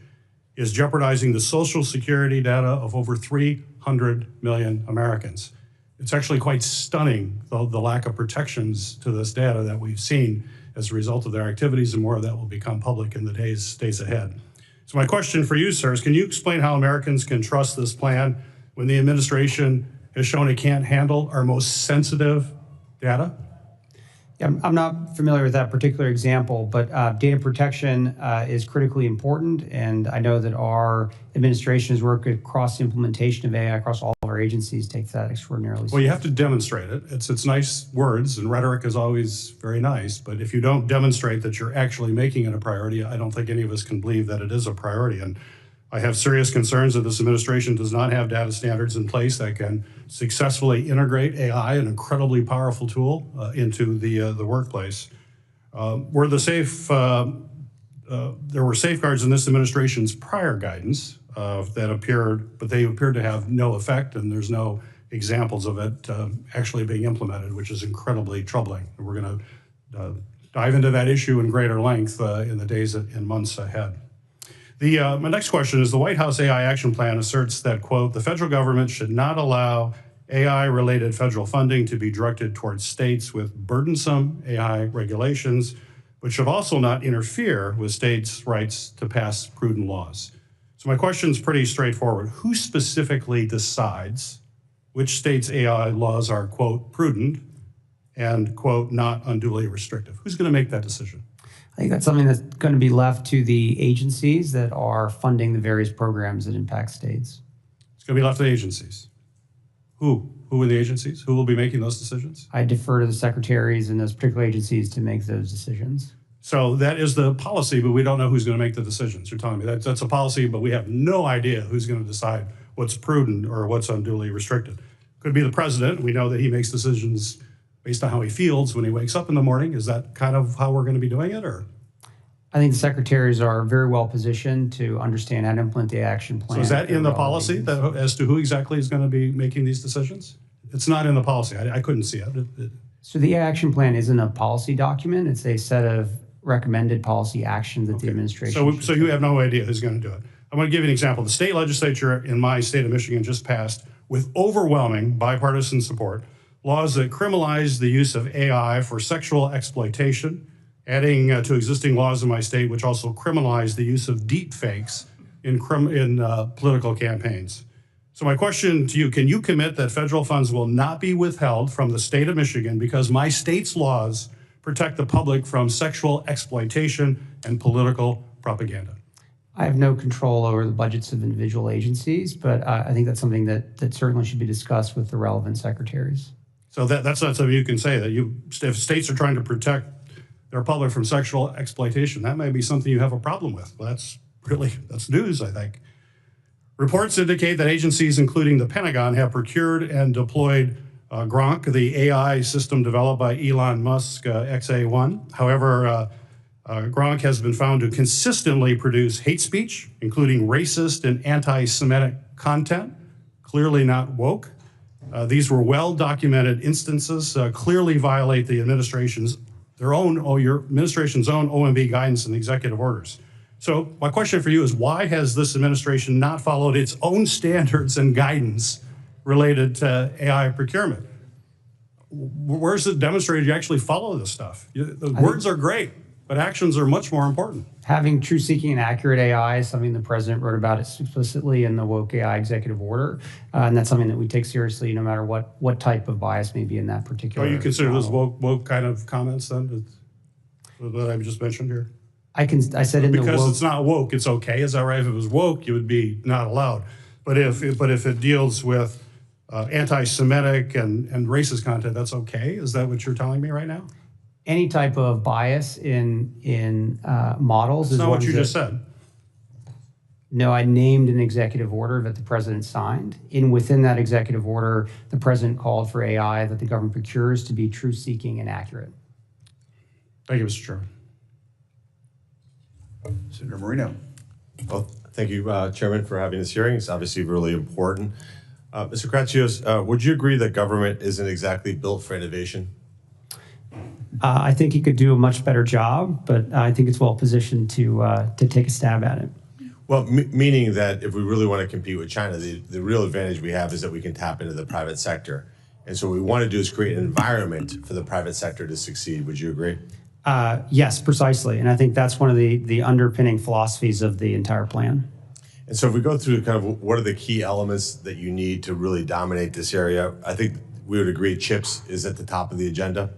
is jeopardizing the Social Security data of over 300 million Americans. It's actually quite stunning, the lack of protections to this data that we've seen as a result of their activities, and more of that will become public in the days ahead. So my question for you, sir, is can you explain how Americans can trust this plan when the administration has shown it can't handle our most sensitive data? Yeah, I'm not familiar with that particular example, but data protection is critically important, and I know that our administration has worked across the implementation of AI across all of our agencies, takes that extraordinarily Well, seriously. you have to demonstrate it. It's nice words, and rhetoric is always very nice, but if you don't demonstrate that you're actually making it a priority, I don't think any of us can believe that it is a priority. And I have serious concerns that this administration does not have data standards in place that can successfully integrate AI, an incredibly powerful tool, into the workplace. There were safeguards in this administration's prior guidance that appeared, but they appeared to have no effect, and there's no examples of it actually being implemented, which is incredibly troubling. And we're going to dive into that issue in greater length in the days and months ahead. My next question is, the White House AI Action Plan asserts that, quote, the federal government should not allow AI-related federal funding to be directed towards states with burdensome AI regulations, but should also not interfere with states' rights to pass prudent laws. So my question is pretty straightforward. Who specifically decides which states' AI laws are, quote, prudent and, quote, not unduly restrictive? Who's going to make that decision? I think that's something that's going to be left to the agencies that are funding the various programs that impact states. It's going to be left to the agencies. Who? Who are the agencies? Who will be making those decisions? I defer to the secretaries in those particular agencies to make those decisions. So that is the policy, but we don't know who's going to make the decisions. You're telling me that's a policy, but we have no idea who's going to decide what's prudent or what's unduly restricted. Could be the president. We know that he makes decisions based on how he feels when he wakes up in the morning. Is that kind of how we're going to be doing it, or? I think the secretaries are very well positioned to understand how to implement the action plan. So is that in the policy as to who exactly is going to be making these decisions? It's not in the policy. I couldn't see it. So the action plan isn't a policy document. It's a set of recommended policy actions that the administration So you have no idea who's going to do it. I'm going to give you an example. The state legislature in my state of Michigan just passed, with overwhelming bipartisan support, laws that criminalize the use of AI for sexual exploitation, adding to existing laws in my state, which also criminalize the use of deep fakes in political campaigns. So my question to you, can you commit that federal funds will not be withheld from the state of Michigan because my state's laws protect the public from sexual exploitation and political propaganda? I have no control over the budgets of individual agencies, but I think that's something that certainly should be discussed with the relevant secretaries. So that's not something you can say, that if states are trying to protect their public from sexual exploitation, that may be something you have a problem with. But that's news, I think. Reports indicate that agencies, including the Pentagon, have procured and deployed Gronk, the AI system developed by Elon Musk, XA1. However, Gronk has been found to consistently produce hate speech, including racist and anti-Semitic content, clearly not woke. These were well-documented instances, clearly violate the administration's own OMB guidance and executive orders. So my question for you is, why has this administration not followed its own standards and guidance related to AI procurement? Where's it demonstrated you actually follow this stuff? The words are great, but actions are much more important. Having true seeking and accurate AI is something the president wrote about explicitly in the Woke AI executive order. And that's something that we take seriously no matter what type of bias may be in that particular. Oh, you consider those model. woke kind of comments then that I just mentioned here? I said in the Because woke, it's not woke, it's okay. Is that right? If it was woke, it would be not allowed. But if it deals with anti-Semitic and racist content, that's okay? Is that what you're telling me right now? any type of bias in models. That's not what you just said. No, I named an executive order that the president signed. Within that executive order, the president called for AI that the government procures to be truth-seeking and accurate. Thank you, Mr. Chairman. Senator Moreno. Well, thank you, Chairman, for having this hearing. It's obviously really important. Mr. Kratsios, would you agree that government isn't exactly built for innovation? I think he could do a much better job, but I think it's well positioned to take a stab at it. Well, meaning that if we really want to compete with China, the real advantage we have is that we can tap into the private sector. And so what we want to do is create an environment for the private sector to succeed. Would you agree? Yes, precisely. And I think that's one of the underpinning philosophies of the entire plan. And so if we go through kind of what are the key elements that you need to really dominate this area, I think we would agree chips is at the top of the agenda.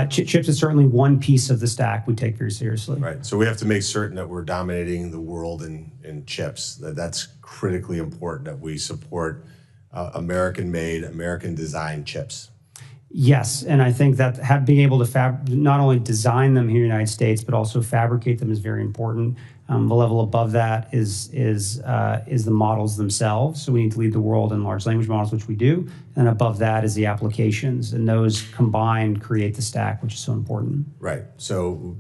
Chips is certainly one piece of the stack we take very seriously. Right. So we have to make certain that we're dominating the world in chips. That's critically important that we support American-made, American-designed chips. Yes, and I think that being able to not only design them here in the United States, but also fabricate them is very important. The level above that is the models themselves. So we need to lead the world in large language models, which we do. And above that is the applications, and those combined create the stack, which is so important. Right. So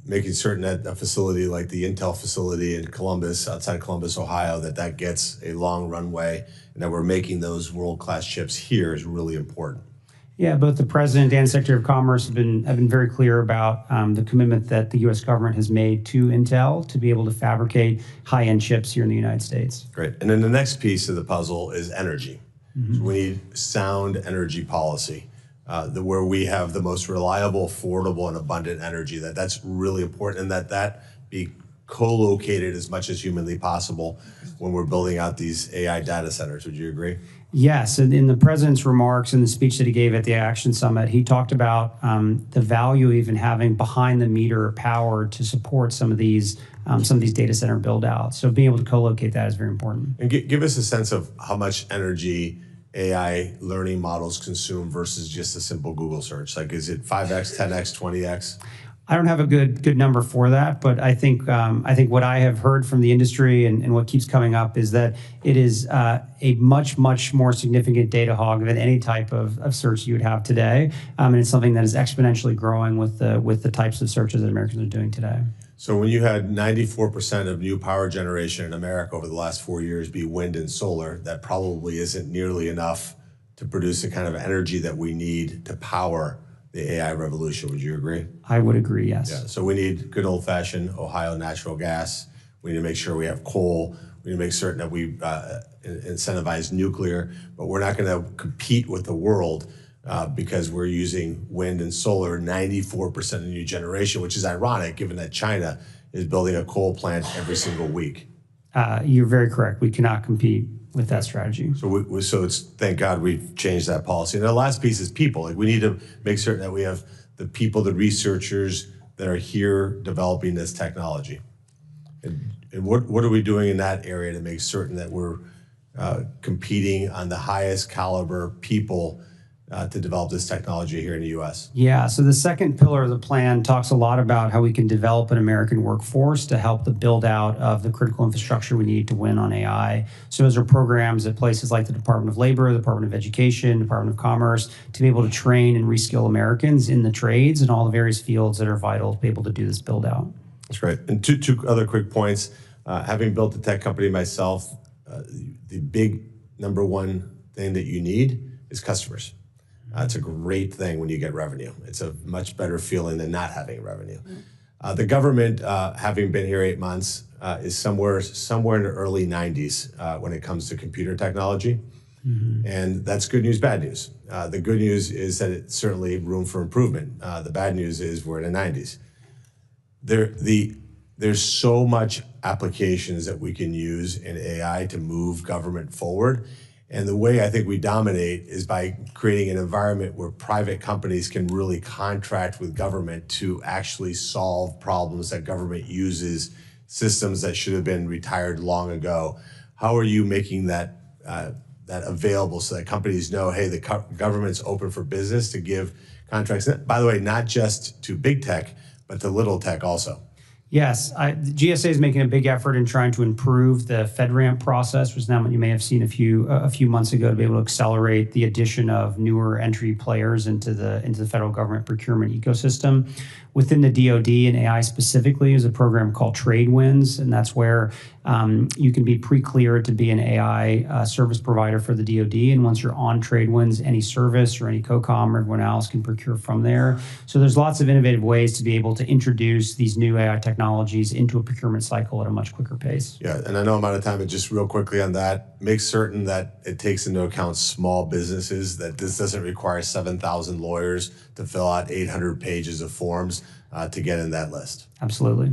making certain that a facility like the Intel facility in Columbus, outside Columbus, Ohio, that gets a long runway, and that we're making those world-class chips here is really important. Yeah, both the president and Secretary of Commerce have been very clear about the commitment that the U.S. government has made to Intel to be able to fabricate high-end chips here in the United States. Great. And then the next piece of the puzzle is energy. Mm-hmm. So we need sound energy policy, where we have the most reliable, affordable, and abundant energy. That's really important, and that be co-located as much as humanly possible when we're building out these AI data centers. Would you agree? Yes, and in the president's remarks in the speech that he gave at the Action Summit, he talked about the value of even having behind-the-meter power to support some of these data center build-outs. So being able to co-locate that is very important. And give us a sense of how much energy AI learning models consume versus just a simple Google search. Like, is it 5x, 10x, 20x? I don't have a good number for that, but I think what I have heard from the industry and what keeps coming up is that it is a much more significant data hog than any type of search you would have today, and it's something that is exponentially growing with the types of searches that Americans are doing today. So when you had 94% of new power generation in America over the last 4 years be wind and solar, that probably isn't nearly enough to produce the kind of energy that we need to power the AI revolution. Would you agree? I would agree, yes. Yeah, so we need good old-fashioned Ohio natural gas. We need to make sure we have coal. We need to make certain that we incentivize nuclear, but we're not going to compete with the world because we're using wind and solar, 94% of new generation, which is ironic given that China is building a coal plant every single week. You're very correct. We cannot compete with that strategy. So it's thank God we've changed that policy. And the last piece is people. Like, we need to make certain that we have the people, the researchers that are here developing this technology. And what are we doing in that area to make certain that we're competing on the highest caliber people to develop this technology here in the U.S.? Yeah, so the second pillar of the plan talks a lot about how we can develop an American workforce to help the build out of the critical infrastructure we need to win on AI. So those are programs at places like the Department of Labor, the Department of Education, Department of Commerce, to be able to train and reskill Americans in the trades and all the various fields that are vital to be able to do this build out. That's great. And two other quick points. Having built a tech company myself, the big number one thing that you need is customers. It's a great thing when you get revenue. It's a much better feeling than not having revenue. The government, having been here 8 months, is somewhere in the early 90s when it comes to computer technology. And that's good news, bad news. The good news is that it's certainly room for improvement. The bad news is we're in the 90s. There's so much applications that we can use in AI to move government forward. And the way I think we dominate is by creating an environment where private companies can really contract with government to actually solve problems that government uses, systems that should have been retired long ago. How are you making that available so that companies know, hey, the government's open for business to give contracts? By the way, not just to big tech, but to little tech also. Yes, the GSA is making a big effort in trying to improve the FedRAMP process, which now you may have seen a few months ago, to be able to accelerate the addition of newer entry players into the federal government procurement ecosystem. Within the DoD and AI specifically is a program called TradeWinds, and that's where you can be pre-cleared to be an AI service provider for the DoD. And once you're on TradeWinds, any service or any COCOM or everyone else can procure from there. So there's lots of innovative ways to be able to introduce these new AI technologies into a procurement cycle at a much quicker pace. Yeah, and I know I'm out of time, but just real quickly on that, make certain that it takes into account small businesses, that this doesn't require 7,000 lawyers to fill out 800 pages of forms to get in that list. Absolutely.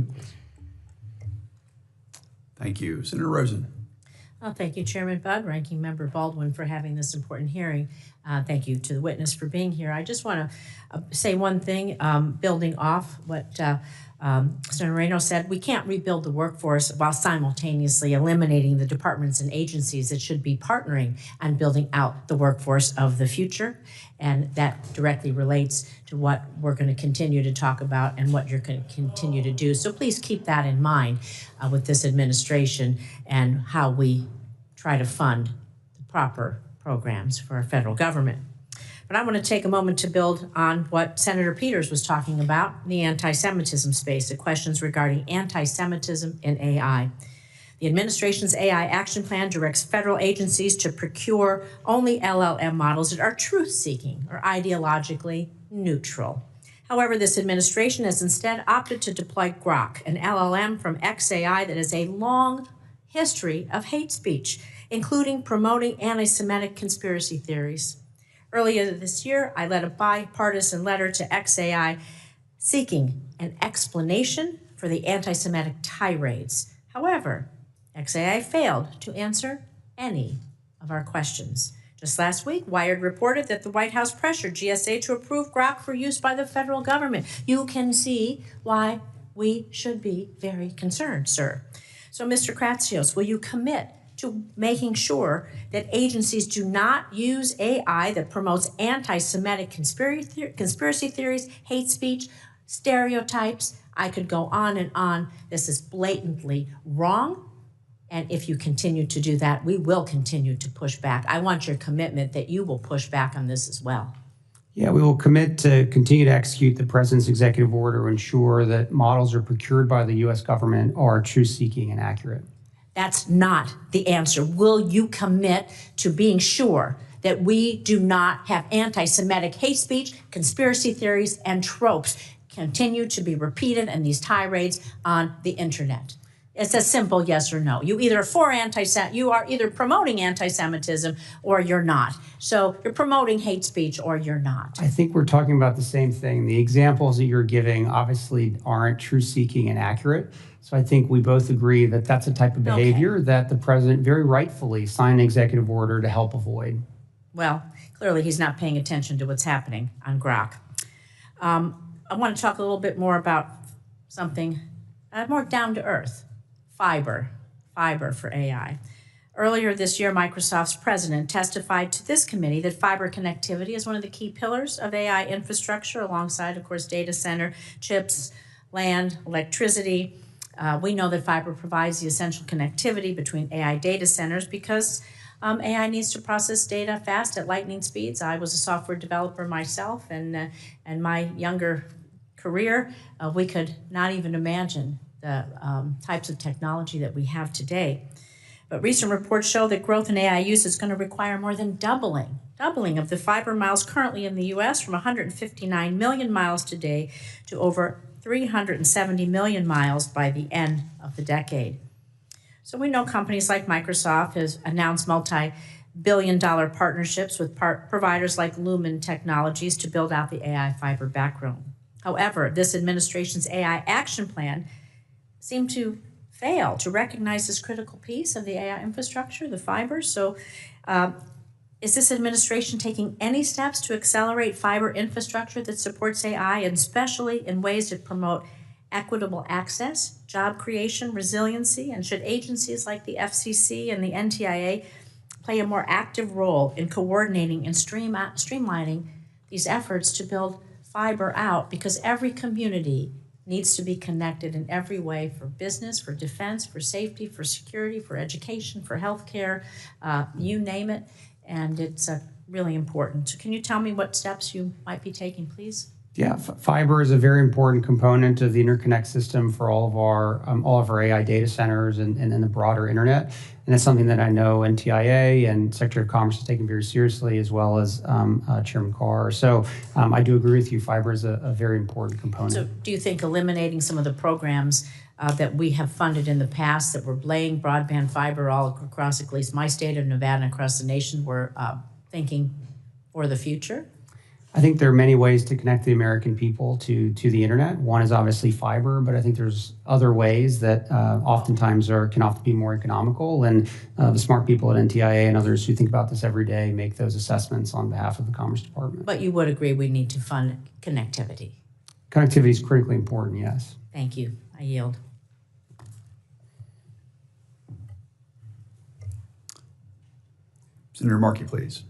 Thank you. Senator Rosen. Well, thank you, Chairman Budd, Ranking Member Baldwin, for having this important hearing. Thank you to the witness for being here. I just want to say one thing, building off what Senator Reno said. We can't rebuild the workforce while simultaneously eliminating the departments and agencies that should be partnering on building out the workforce of the future. And that directly relates to what we're going to continue to talk about and what you're going to continue to do. So please keep that in mind with this administration and how we try to fund the proper programs for our federal government. But I want to take a moment to build on what Senator Peters was talking about in the anti-Semitism space, the questions regarding anti-Semitism in AI. The administration's AI action plan directs federal agencies to procure only LLM models that are truth-seeking or ideologically neutral. However, this administration has instead opted to deploy Grok, an LLM from xAI that has a long history of hate speech, including promoting anti-Semitic conspiracy theories. Earlier this year, I led a bipartisan letter to xAI seeking an explanation for the anti-Semitic tirades. However, xAI failed to answer any of our questions. Just last week, Wired reported that the White House pressured GSA to approve Grok for use by the federal government. You can see why we should be very concerned, sir. So, Mr. Kratsios, will you commit to making sure that agencies do not use AI that promotes anti-Semitic conspiracy theories, hate speech, stereotypes? I could go on and on. This is blatantly wrong. And if you continue to do that, we will continue to push back. I want your commitment that you will push back on this as well. Yeah, we will commit to continue to execute the president's executive order, ensure that models are procured by the U.S. government are truth-seeking and accurate. That's not the answer. Will you commit to being sure that we do not have anti-Semitic hate speech, conspiracy theories, and tropes continue to be repeated in these tirades on the internet? It's a simple yes or no. You are either promoting anti-Semitism or you're not. So you're promoting hate speech or you're not. I think we're talking about the same thing. The examples that you're giving obviously aren't truth-seeking and accurate. So I think we both agree that that's a type of behavior that the president very rightfully signed an executive order to help avoid. Well, clearly he's not paying attention to what's happening on Grok. I want to talk a little bit more about something more down to earth. fiber for AI. Earlier this year, Microsoft's president testified to this committee that fiber connectivity is one of the key pillars of AI infrastructure, alongside, of course, data center, chips, land, electricity. We know that fiber provides the essential connectivity between AI data centers because AI needs to process data fast at lightning speeds. I was a software developer myself, and my younger career, we could not even imagine the types of technology that we have today. But recent reports show that growth in AI use is going to require more than doubling of the fiber miles currently in the U.S. from 159 million miles today to over 370 million miles by the end of the decade. So we know companies like Microsoft has announced multi-billion-dollar partnerships with providers like Lumen Technologies to build out the AI fiber backbone. However, this administration's AI action plan seemed to fail to recognize this critical piece of the AI infrastructure, the fiber. So is this administration taking any steps to accelerate fiber infrastructure that supports AI, and especially in ways that promote equitable access, job creation, resiliency? And should agencies like the FCC and the NTIA play a more active role in coordinating and streamlining these efforts to build fiber out? Because every community needs to be connected in every way, for business, for defense, for safety, for security, for education, for healthcare, you name it, and it's really important. So can you tell me what steps you might be taking, please? Yeah, fiber is a very important component of the interconnect system for all of our AI data centers and the broader internet. And it's something that I know NTIA and Secretary of Commerce is taking very seriously, as well as Chairman Carr. So I do agree with you. Fiber is a very important component. So do you think eliminating some of the programs that we have funded in the past that were laying broadband fiber all across, at least my state of Nevada and across the nation, were thinking for the future? I think there are many ways to connect the American people to the internet. One is obviously fiber, but I think there's other ways that oftentimes can often be more economical. And the smart people at NTIA and others who think about this every day make those assessments on behalf of the Commerce Department. But you would agree we need to fund connectivity? Connectivity is critically important, yes. Thank you. I yield. Senator Markey, please.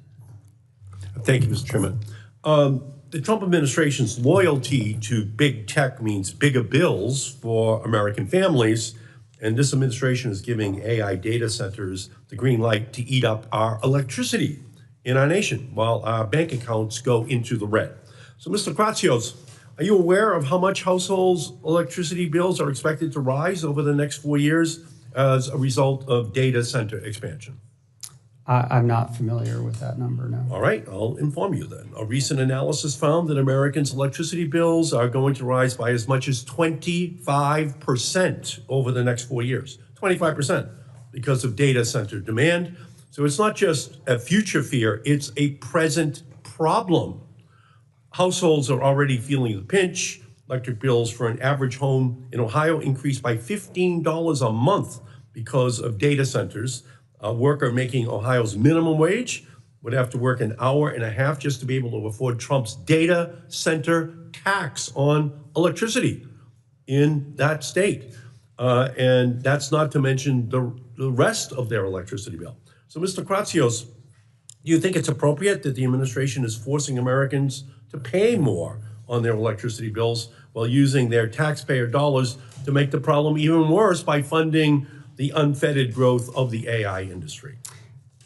Thank you, Mr. Chairman. The Trump administration's loyalty to big tech means bigger bills for American families, and this administration is giving AI data centers the green light to eat up our electricity in our nation while our bank accounts go into the red. So, Mr. Kratsios, are you aware of how much households' electricity bills are expected to rise over the next 4 years as a result of data center expansion? I'm not familiar with that number, no. All right, I'll inform you then. A recent analysis found that Americans' electricity bills are going to rise by as much as 25% over the next 4 years. 25% because of data center demand. So it's not just a future fear, it's a present problem. Households are already feeling the pinch. Electric bills for an average home in Ohio increased by $15 a month because of data centers. A worker making Ohio's minimum wage would have to work an hour and a half just to be able to afford Trump's data center tax on electricity in that state. And that's not to mention the rest of their electricity bill. So, Mr. Kratsios, do you think it's appropriate that the administration is forcing Americans to pay more on their electricity bills while using their taxpayer dollars to make the problem even worse by funding the unfettered growth of the AI industry?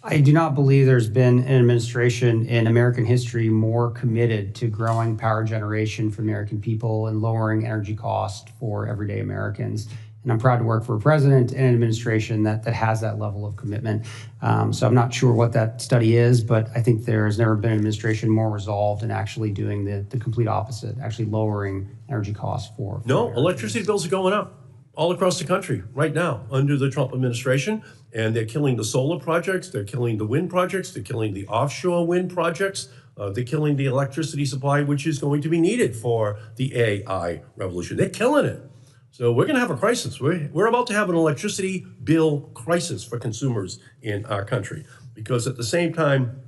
I do not believe there's been an administration in American history more committed to growing power generation for the American people and lowering energy costs for everyday Americans. And I'm proud to work for a president and an administration that has that level of commitment. So I'm not sure what that study is, but I think there has never been an administration more resolved in actually doing the complete opposite, actually lowering energy costs for No, Americans. electricity bills are going up all across the country right now under the Trump administration, and they're killing the solar projects, they're killing the wind projects, they're killing the offshore wind projects, they're killing the electricity supply, which is going to be needed for the AI revolution. They're killing it. So we're going to have a crisis. We're about to have an electricity bill crisis for consumers in our country, because at the same time,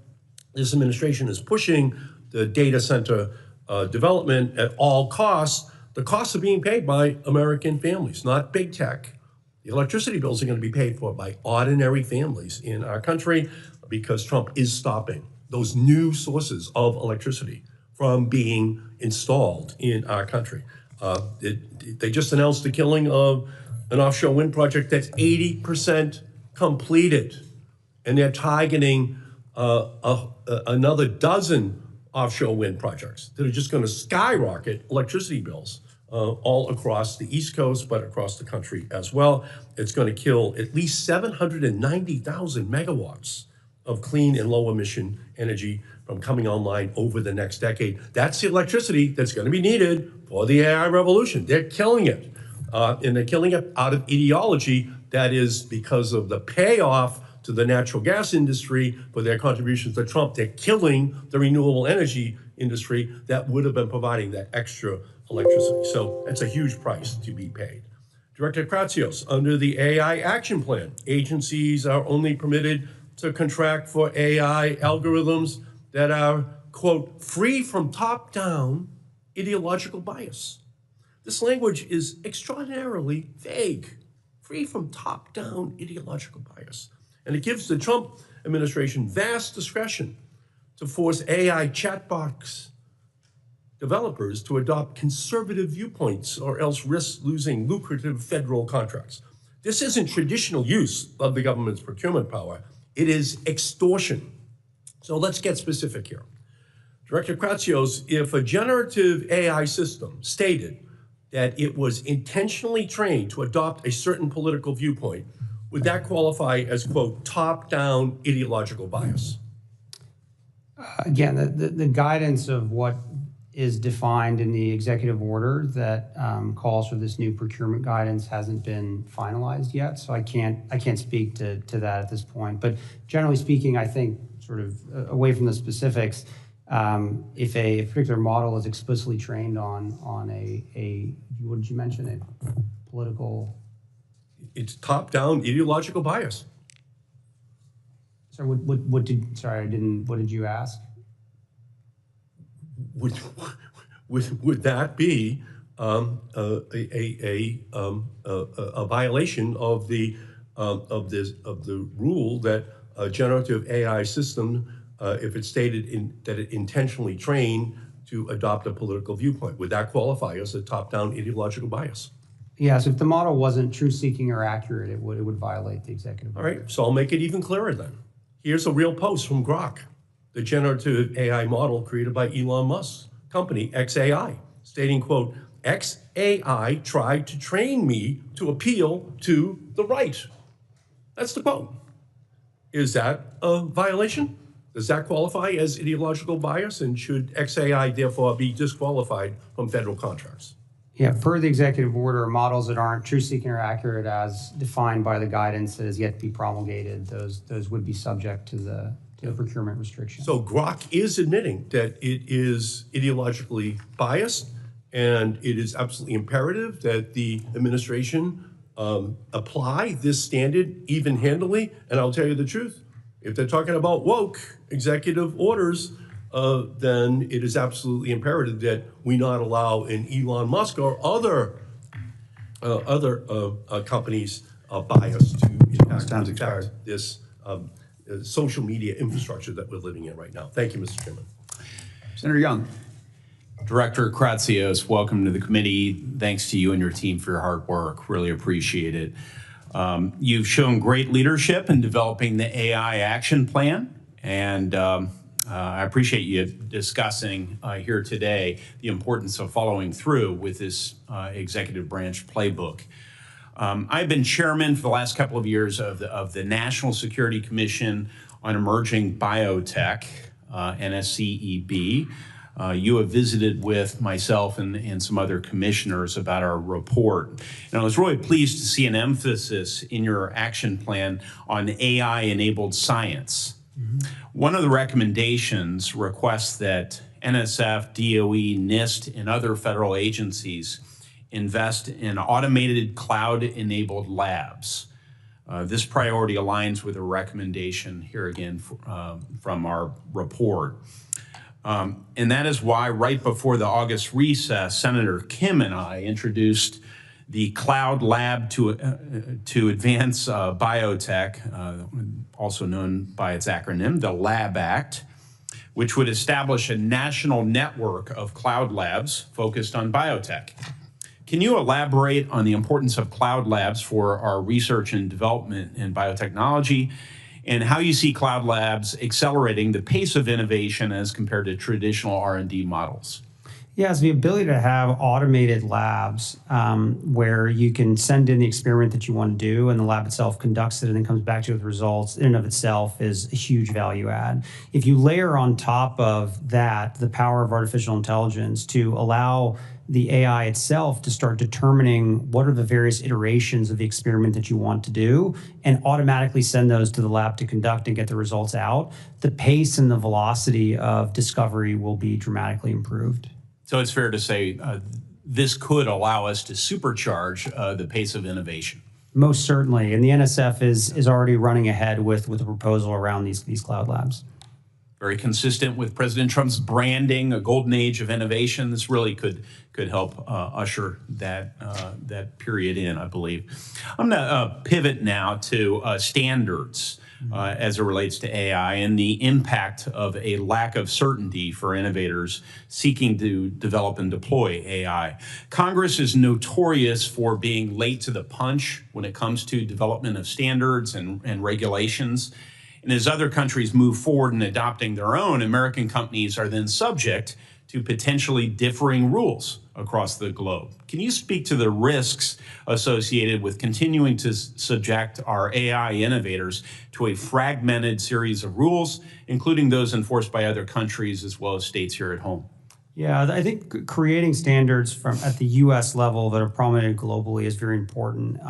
this administration is pushing the data center development at all costs. The costs are being paid by American families, not big tech. The electricity bills are going to be paid for by ordinary families in our country because Trump is stopping those new sources of electricity from being installed in our country. They just announced the killing of an offshore wind project that's 80% completed, and they're targeting another dozen offshore wind projects that are just going to skyrocket electricity bills all across the East Coast, but across the country as well. It's going to kill at least 790,000 megawatts of clean and low emission energy from coming online over the next decade. That's the electricity that's going to be needed for the AI revolution. They're killing it. And they're killing it out of ideology that is because of the payoff to the natural gas industry for their contributions to Trump. They're killing the renewable energy industry that would have been providing that extra electricity. So that's a huge price to be paid. Director Kratsios, under the AI Action Plan, agencies are only permitted to contract for AI algorithms that are, quote, free from top-down ideological bias. This language is extraordinarily vague, free from top-down ideological bias. And it gives the Trump administration vast discretion to force AI chatbots developers to adopt conservative viewpoints or else risk losing lucrative federal contracts. This isn't traditional use of the government's procurement power. It is extortion. So let's get specific here. Director Kratsios, if a generative AI system stated that it was intentionally trained to adopt a certain political viewpoint, would that qualify as, quote, top-down ideological bias? Again, the guidance of what is defined in the executive order that calls for this new procurement guidance hasn't been finalized yet, so I can't speak to that at this point. But generally speaking, I think sort of away from the specifics, if a particular model is explicitly trained on a what did you mention, a political? It's top-down ideological bias. So what did you ask? Would that be a violation of the rule that a generative AI system, if it's stated that it intentionally trained to adopt a political viewpoint, would that qualify as a top-down ideological bias? Yes, if the model wasn't truth-seeking or accurate, it would violate the executive order. All right, so I'll make it even clearer then. Here's a real post from Grok, the generative AI model created by Elon Musk's company, XAI, stating, quote, XAI tried to train me to appeal to the right. That's the quote. Is that a violation? Does that qualify as ideological bias? And should XAI therefore be disqualified from federal contracts? Yeah, per the executive order, models that aren't true-seeking or accurate as defined by the guidance that has yet to be promulgated, those would be subject to the procurement restriction. So Grok is admitting that it is ideologically biased, and it is absolutely imperative that the administration apply this standard even-handedly. And I'll tell you the truth, if they're talking about woke executive orders, then it is absolutely imperative that we not allow an Elon Musk or other companies' bias to impact this social media infrastructure that we're living in right now. Thank you, Mr. Chairman. Senator Young. Director Kratsios, welcome to the committee. Thanks to you and your team for your hard work. Really appreciate it. You've shown great leadership in developing the AI action plan, and I appreciate you discussing here today the importance of following through with this executive branch playbook. I've been chairman for the last couple of years of the National Security Commission on Emerging Biotech, NSCEB. You have visited with myself and some other commissioners about our report. And I was really pleased to see an emphasis in your action plan on AI-enabled science. One of the recommendations requests that NSF, DOE, NIST, and other federal agencies invest in automated cloud-enabled labs. This priority aligns with a recommendation here again from our report. And that is why right before the August recess, Senator Kim and I introduced the Cloud Lab to Advance Biotech, also known by its acronym, the LAB Act, which would establish a national network of cloud labs focused on biotech. Can you elaborate on the importance of cloud labs for our research and development in biotechnology, and how you see cloud labs accelerating the pace of innovation as compared to traditional R&D models? Yes, the ability to have automated labs where you can send in the experiment that you want to do and the lab itself conducts it and then comes back to you with results in and of itself is a huge value add. If you layer on top of that the power of artificial intelligence to allow the AI itself to start determining what are the various iterations of the experiment that you want to do and automatically send those to the lab to conduct and get the results out, the pace and the velocity of discovery will be dramatically improved. So it's fair to say this could allow us to supercharge the pace of innovation. Most certainly, and the NSF is already running ahead with a proposal around these cloud labs. Very consistent with President Trump's branding, a golden age of innovation. This really could help usher that period in, I believe. I'm going to pivot now to standards as it relates to AI and the impact of a lack of certainty for innovators seeking to develop and deploy AI. Congress is notorious for being late to the punch when it comes to development of standards and regulations. And as other countries move forward in adopting their own, American companies are then subject to potentially differing rules across the globe. Can you speak to the risks associated with continuing to subject our AI innovators to a fragmented series of rules, including those enforced by other countries as well as states here at home? Yeah, I think creating standards at the U.S. level that are promulgated globally is very important.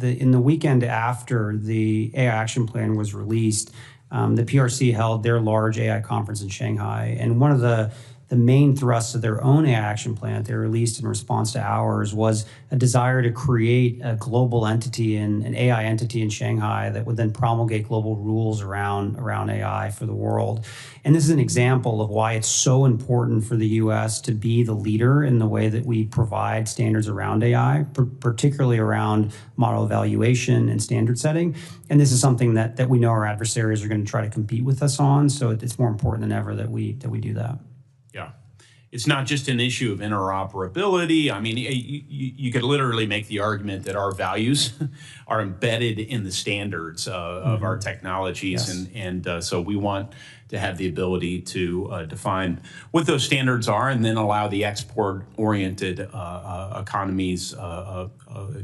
In the weekend after the AI Action Plan was released, the PRC held their large AI conference in Shanghai, and one of the main thrusts of their own AI action plan that they released in response to ours was a desire to create a global entity, an AI entity in Shanghai that would then promulgate global rules around AI for the world. And this is an example of why it's so important for the U.S. to be the leader in the way that we provide standards around AI, particularly around model evaluation and standard setting. And this is something that we know our adversaries are going to try to compete with us on. So it's more important than ever that we do that. Yeah. It's not just an issue of interoperability. I mean, you could literally make the argument that our values are embedded in the standards of our technologies. Yes. And so we want to have the ability to define what those standards are and then allow the export-oriented economies,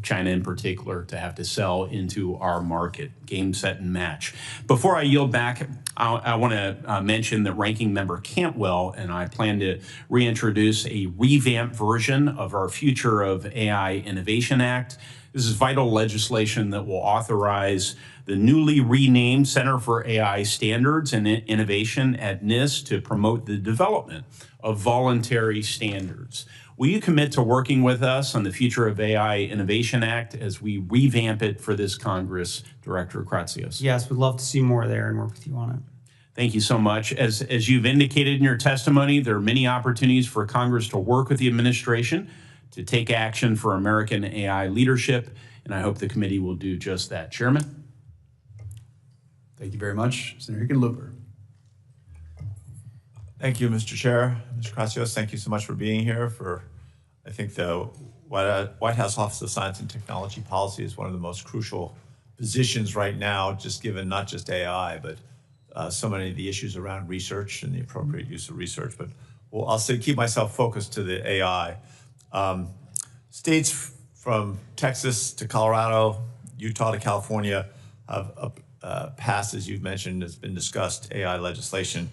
China in particular, to have to sell into our market, game, set, and match. Before I yield back, I want to mention that Ranking Member Cantwell and I plan to reintroduce a revamped version of our Future of AI Innovation Act. This is vital legislation that will authorize the newly renamed Center for AI Standards and Innovation at NIST to promote the development of voluntary standards. Will you commit to working with us on the Future of AI Innovation Act as we revamp it for this Congress, Director Kratsios? Yes, we'd love to see more there and work with you on it. Thank you so much. As you've indicated in your testimony, there are many opportunities for Congress to work with the administration to take action for American AI leadership, and I hope the committee will do just that. Chairman? Thank you very much. Senator Hickenlooper. Thank you, Mr. Chair. Mr. Kratsios, thank you so much for being here. I think the White House Office of Science and Technology Policy is one of the most crucial positions right now, just given not just AI, but so many of the issues around research and the appropriate use of research. But I'll keep myself focused to the AI. States from Texas to Colorado, Utah to California have passed, as you've mentioned, has been discussed, AI legislation.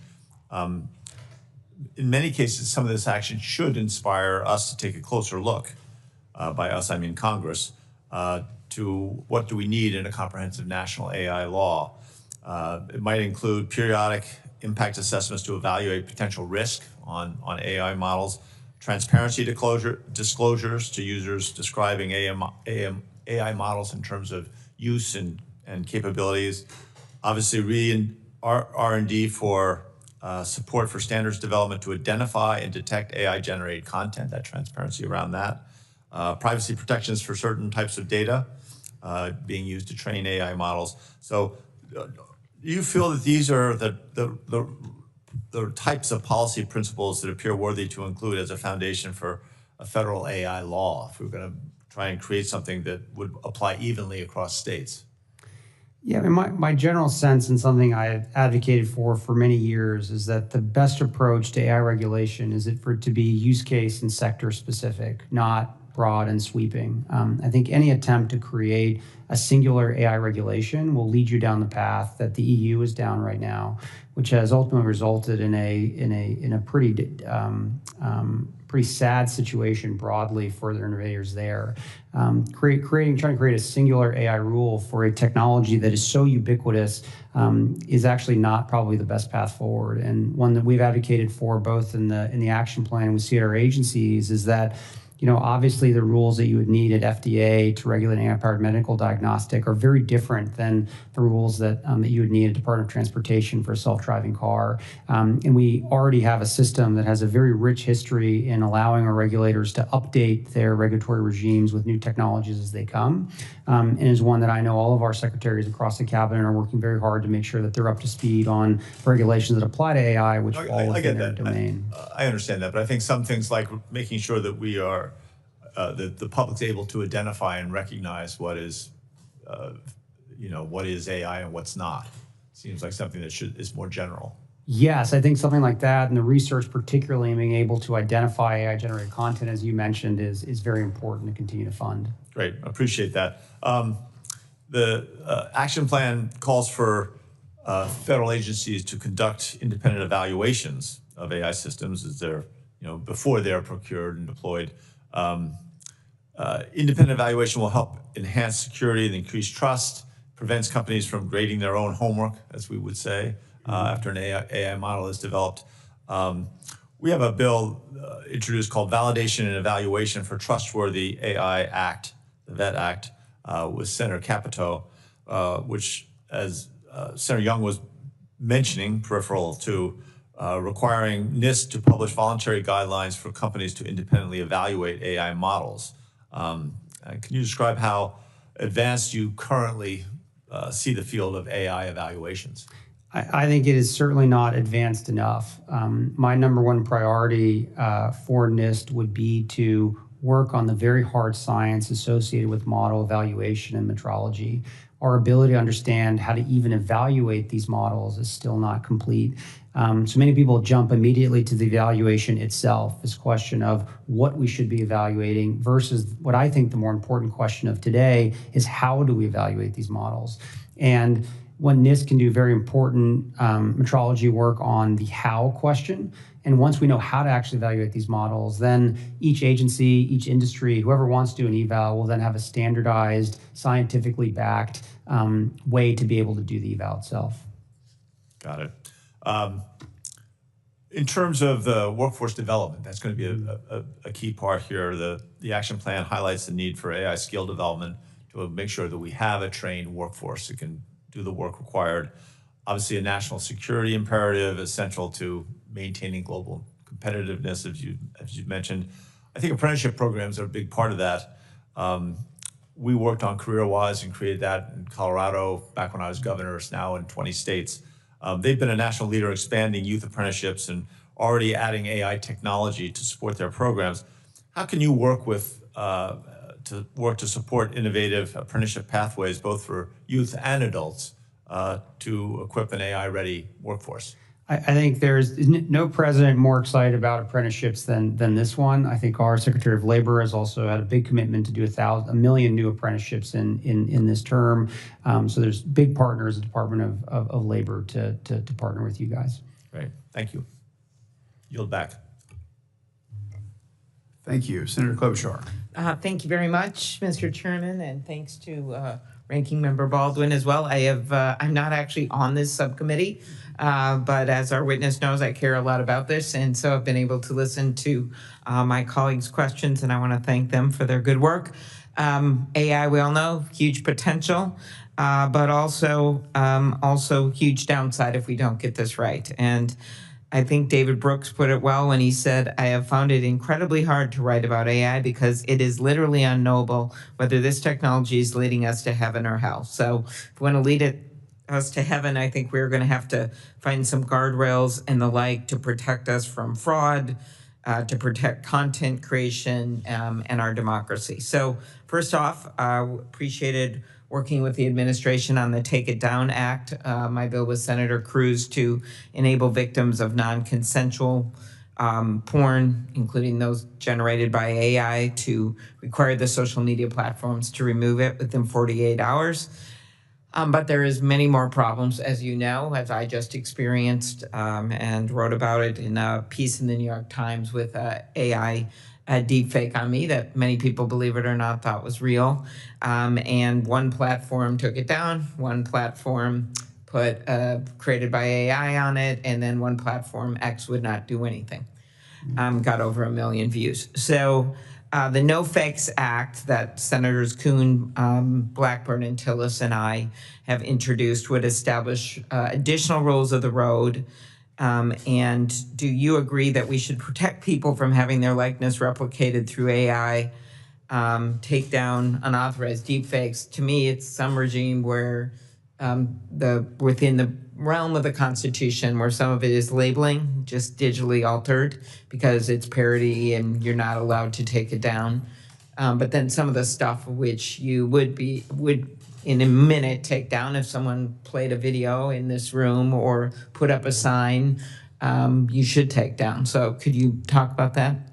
In many cases, some of this action should inspire us to take a closer look, by us I mean Congress, to what do we need in a comprehensive national AI law. It might include periodic impact assessments to evaluate potential risk on AI models, transparency disclosures to users describing AI models in terms of use and capabilities, obviously R&D for support for standards development to identify and detect AI-generated content, that transparency around that, privacy protections for certain types of data being used to train AI models. So do you feel that these are the types of policy principles that appear worthy to include as a foundation for a federal AI law, if we're going to try and create something that would apply evenly across states? Yeah, I mean, my general sense, and something I have advocated for many years, is that the best approach to AI regulation is for it to be use case and sector specific, not broad and sweeping. I think any attempt to create a singular AI regulation will lead you down the path that the EU is down right now, which has ultimately resulted in a pretty pretty sad situation broadly for the innovators there. Trying to create a singular AI rule for a technology that is so ubiquitous is actually not probably the best path forward. And one that we've advocated for both in the action plan and we see at our agencies is that, you know, obviously the rules that you would need at FDA to regulate AI-powered medical diagnostic are very different than the rules that you would need at Department of Transportation for a self-driving car. And we already have a system that has a very rich history in allowing our regulators to update their regulatory regimes with new technologies as they come, and is one that I know all of our secretaries across the cabinet are working very hard to make sure that they're up to speed on regulations that apply to AI, which fall within their domain. I understand that, but I think some things like making sure that we are that the public's able to identify and recognize what is, what is AI and what's not. Seems like something that is more general. Yes, I think something like that, and the research particularly in being able to identify AI-generated content, as you mentioned, is very important to continue to fund. Great, I appreciate that. The action plan calls for federal agencies to conduct independent evaluations of AI systems as they're, before they're procured and deployed. Independent evaluation will help enhance security and increase trust, prevents companies from grading their own homework, as we would say, after an AI model is developed. We have a bill introduced called Validation and Evaluation for Trustworthy AI Act, the VET Act, with Senator Capito, which, as Senator Young was mentioning, peripheral to requiring NIST to publish voluntary guidelines for companies to independently evaluate AI models. Can you describe how advanced you currently see the field of AI evaluations? I think it is certainly not advanced enough. My number one priority for NIST would be to work on the very hard science associated with model evaluation and metrology. Our ability to understand how to even evaluate these models is still not complete. So many people jump immediately to the evaluation itself, this question of what we should be evaluating versus what I think the more important question of today is how do we evaluate these models? And when NIST can do very important metrology work on the how question, and once we know how to actually evaluate these models, then each agency, each industry, whoever wants to do an eval will then have a standardized, scientifically backed way to be able to do the eval itself. Got it. In terms of the workforce development, that's going to be a key part here. The action plan highlights the need for AI skill development to make sure that we have a trained workforce that can do the work required. Obviously, a national security imperative is central to maintaining global competitiveness, as you mentioned. I think apprenticeship programs are a big part of that. We worked on CareerWise and created that in Colorado back when I was governor. It's now in 20 states. They've been a national leader expanding youth apprenticeships and already adding AI technology to support their programs. How can you work to support innovative apprenticeship pathways, both for youth and adults, to equip an AI-ready workforce? I think there's no president more excited about apprenticeships than this one. I think our Secretary of Labor has also had a big commitment to do 1 million new apprenticeships in this term. So there's big partners at the Department of Labor to partner with you guys. Great, thank you. Yield back. Thank you, Senator Klobuchar. Thank you very much, Mr. Chairman, and thanks to Ranking Member Baldwin as well. I'm not actually on this subcommittee, but as our witness knows, I care a lot about this, and so I've been able to listen to my colleagues' questions, and I want to thank them for their good work. AI, we all know, huge potential, but also huge downside if we don't get this right. And I think David Brooks put it well when he said, I have found it incredibly hard to write about AI because it is literally unknowable whether this technology is leading us to heaven or hell. So if we want to lead us to heaven, I think we're going to have to find some guardrails and the like to protect us from fraud, to protect content creation and our democracy. So first off, appreciated working with the administration on the Take It Down Act. My bill with Senator Cruz to enable victims of non-consensual porn, including those generated by AI, to require the social media platforms to remove it within 48 hours. But there is many more problems, as you know, as I just experienced and wrote about it in a piece in the New York Times with AI deepfake on me that many people, believe it or not, thought was real. And one platform took it down, one platform put created by AI on it, and then one platform, X, would not do anything. Got over 1 million views. So the No Fakes Act that Senators Kuhn, Blackburn, and Tillis and I have introduced would establish additional rules of the road. And do you agree that we should protect people from having their likeness replicated through AI, take down unauthorized deepfakes? To me, it's some regime where within the realm of the Constitution, where some of it is labeling, just digitally altered because it's parody and you're not allowed to take it down. But then some of the stuff which you would in a minute take down if someone played a video in this room or put up a sign, you should take down. So could you talk about that?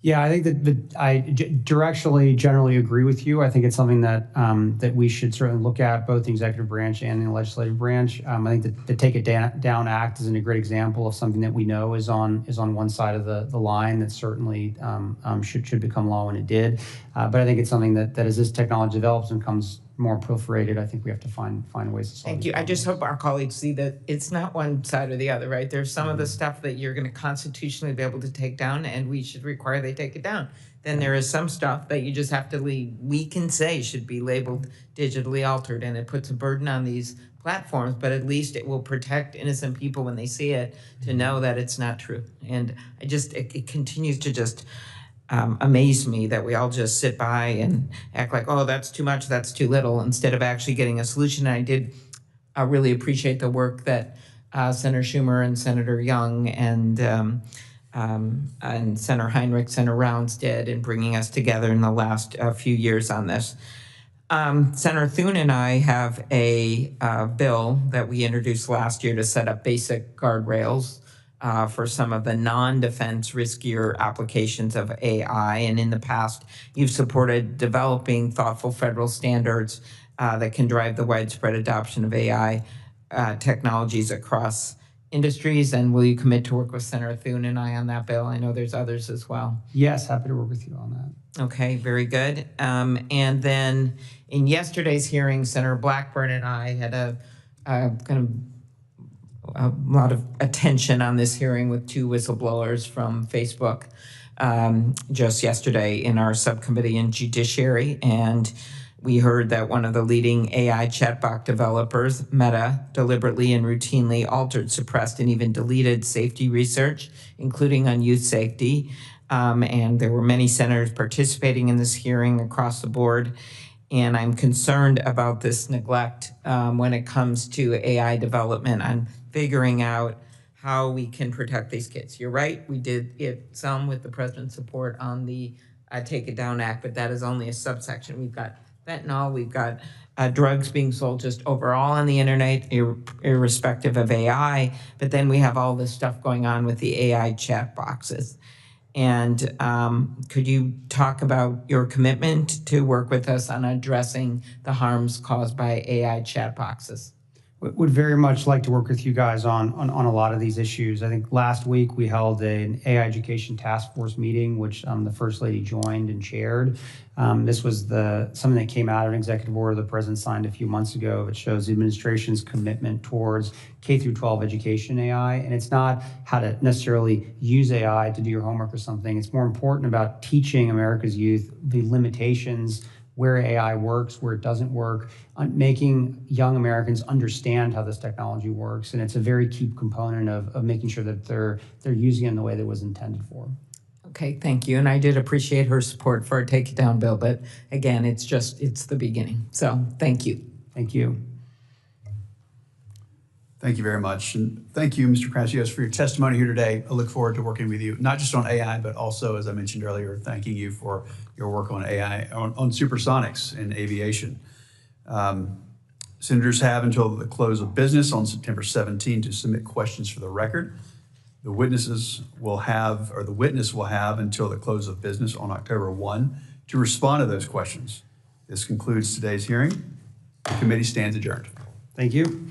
Yeah, I think that I directionally generally agree with you. I think it's something that that we should certainly look at, both the executive branch and the legislative branch. I think that the Take It Down Act is a great example of something that we know is on one side of the line that certainly should become law when it did. But I think it's something that as this technology develops and becomes more proliferated, I think we have to find ways to solve it. Thank you. I just hope our colleagues see that it's not one side or the other, right? There's some of the stuff that you're going to constitutionally be able to take down, and we should require they take it down. Then there is some stuff that you just have to leave. We can say should be labeled digitally altered, and it puts a burden on these platforms, but at least it will protect innocent people when they see it to know that it's not true. And it continues to just amaze me that we all just sit by and act like, oh, that's too much, that's too little, instead of actually getting a solution. And I did really appreciate the work that Senator Schumer and Senator Young and Senator Heinrich, Senator Rounds did in bringing us together in the last few years on this. Senator Thune and I have a bill that we introduced last year to set up basic guardrails for some of the non-defense riskier applications of AI. And in the past, you've supported developing thoughtful federal standards that can drive the widespread adoption of AI technologies across industries. And will you commit to work with Senator Thune and I on that bill? I know there's others as well. Yes, happy to work with you on that. Okay, very good. And then in yesterday's hearing, Senator Blackburn and I had a lot of attention on this hearing with two whistleblowers from Facebook just yesterday in our subcommittee in Judiciary. And we heard that one of the leading AI chatbot developers, Meta, deliberately and routinely altered, suppressed, and even deleted safety research, including on youth safety. And there were many senators participating in this hearing across the board. And I'm concerned about this neglect when it comes to AI development. I'm figuring out how we can protect these kids. You're right, we did get some with the president's support on the Take It Down Act, but that is only a subsection. We've got fentanyl, we've got drugs being sold just overall on the internet, irrespective of AI, but then we have all this stuff going on with the AI chat boxes. And could you talk about your commitment to work with us on addressing the harms caused by AI chat boxes? Would very much like to work with you guys on a lot of these issues. I think last week we held an AI education task force meeting, which the First Lady joined and chaired. This was something that came out of an executive order the president signed a few months ago. It shows the administration's commitment towards K-12 education AI. And it's not how to necessarily use AI to do your homework or something. It's more important about teaching America's youth the limitations where AI works, where it doesn't work, making young Americans understand how this technology works. And it's a very key component of making sure that they're using it in the way that it was intended for. Okay, thank you. And I did appreciate her support for our Take It Down bill, but again, it's the beginning. So thank you. Thank you. Thank you very much. And thank you, Mr. Kratsios, for your testimony here today. I look forward to working with you, not just on AI, but also, as I mentioned earlier, thanking you for your work on AI, on supersonics in aviation. Senators have until the close of business on September 17 to submit questions for the record. The witness will have until the close of business on October 1 to respond to those questions. This concludes today's hearing. The committee stands adjourned. Thank you.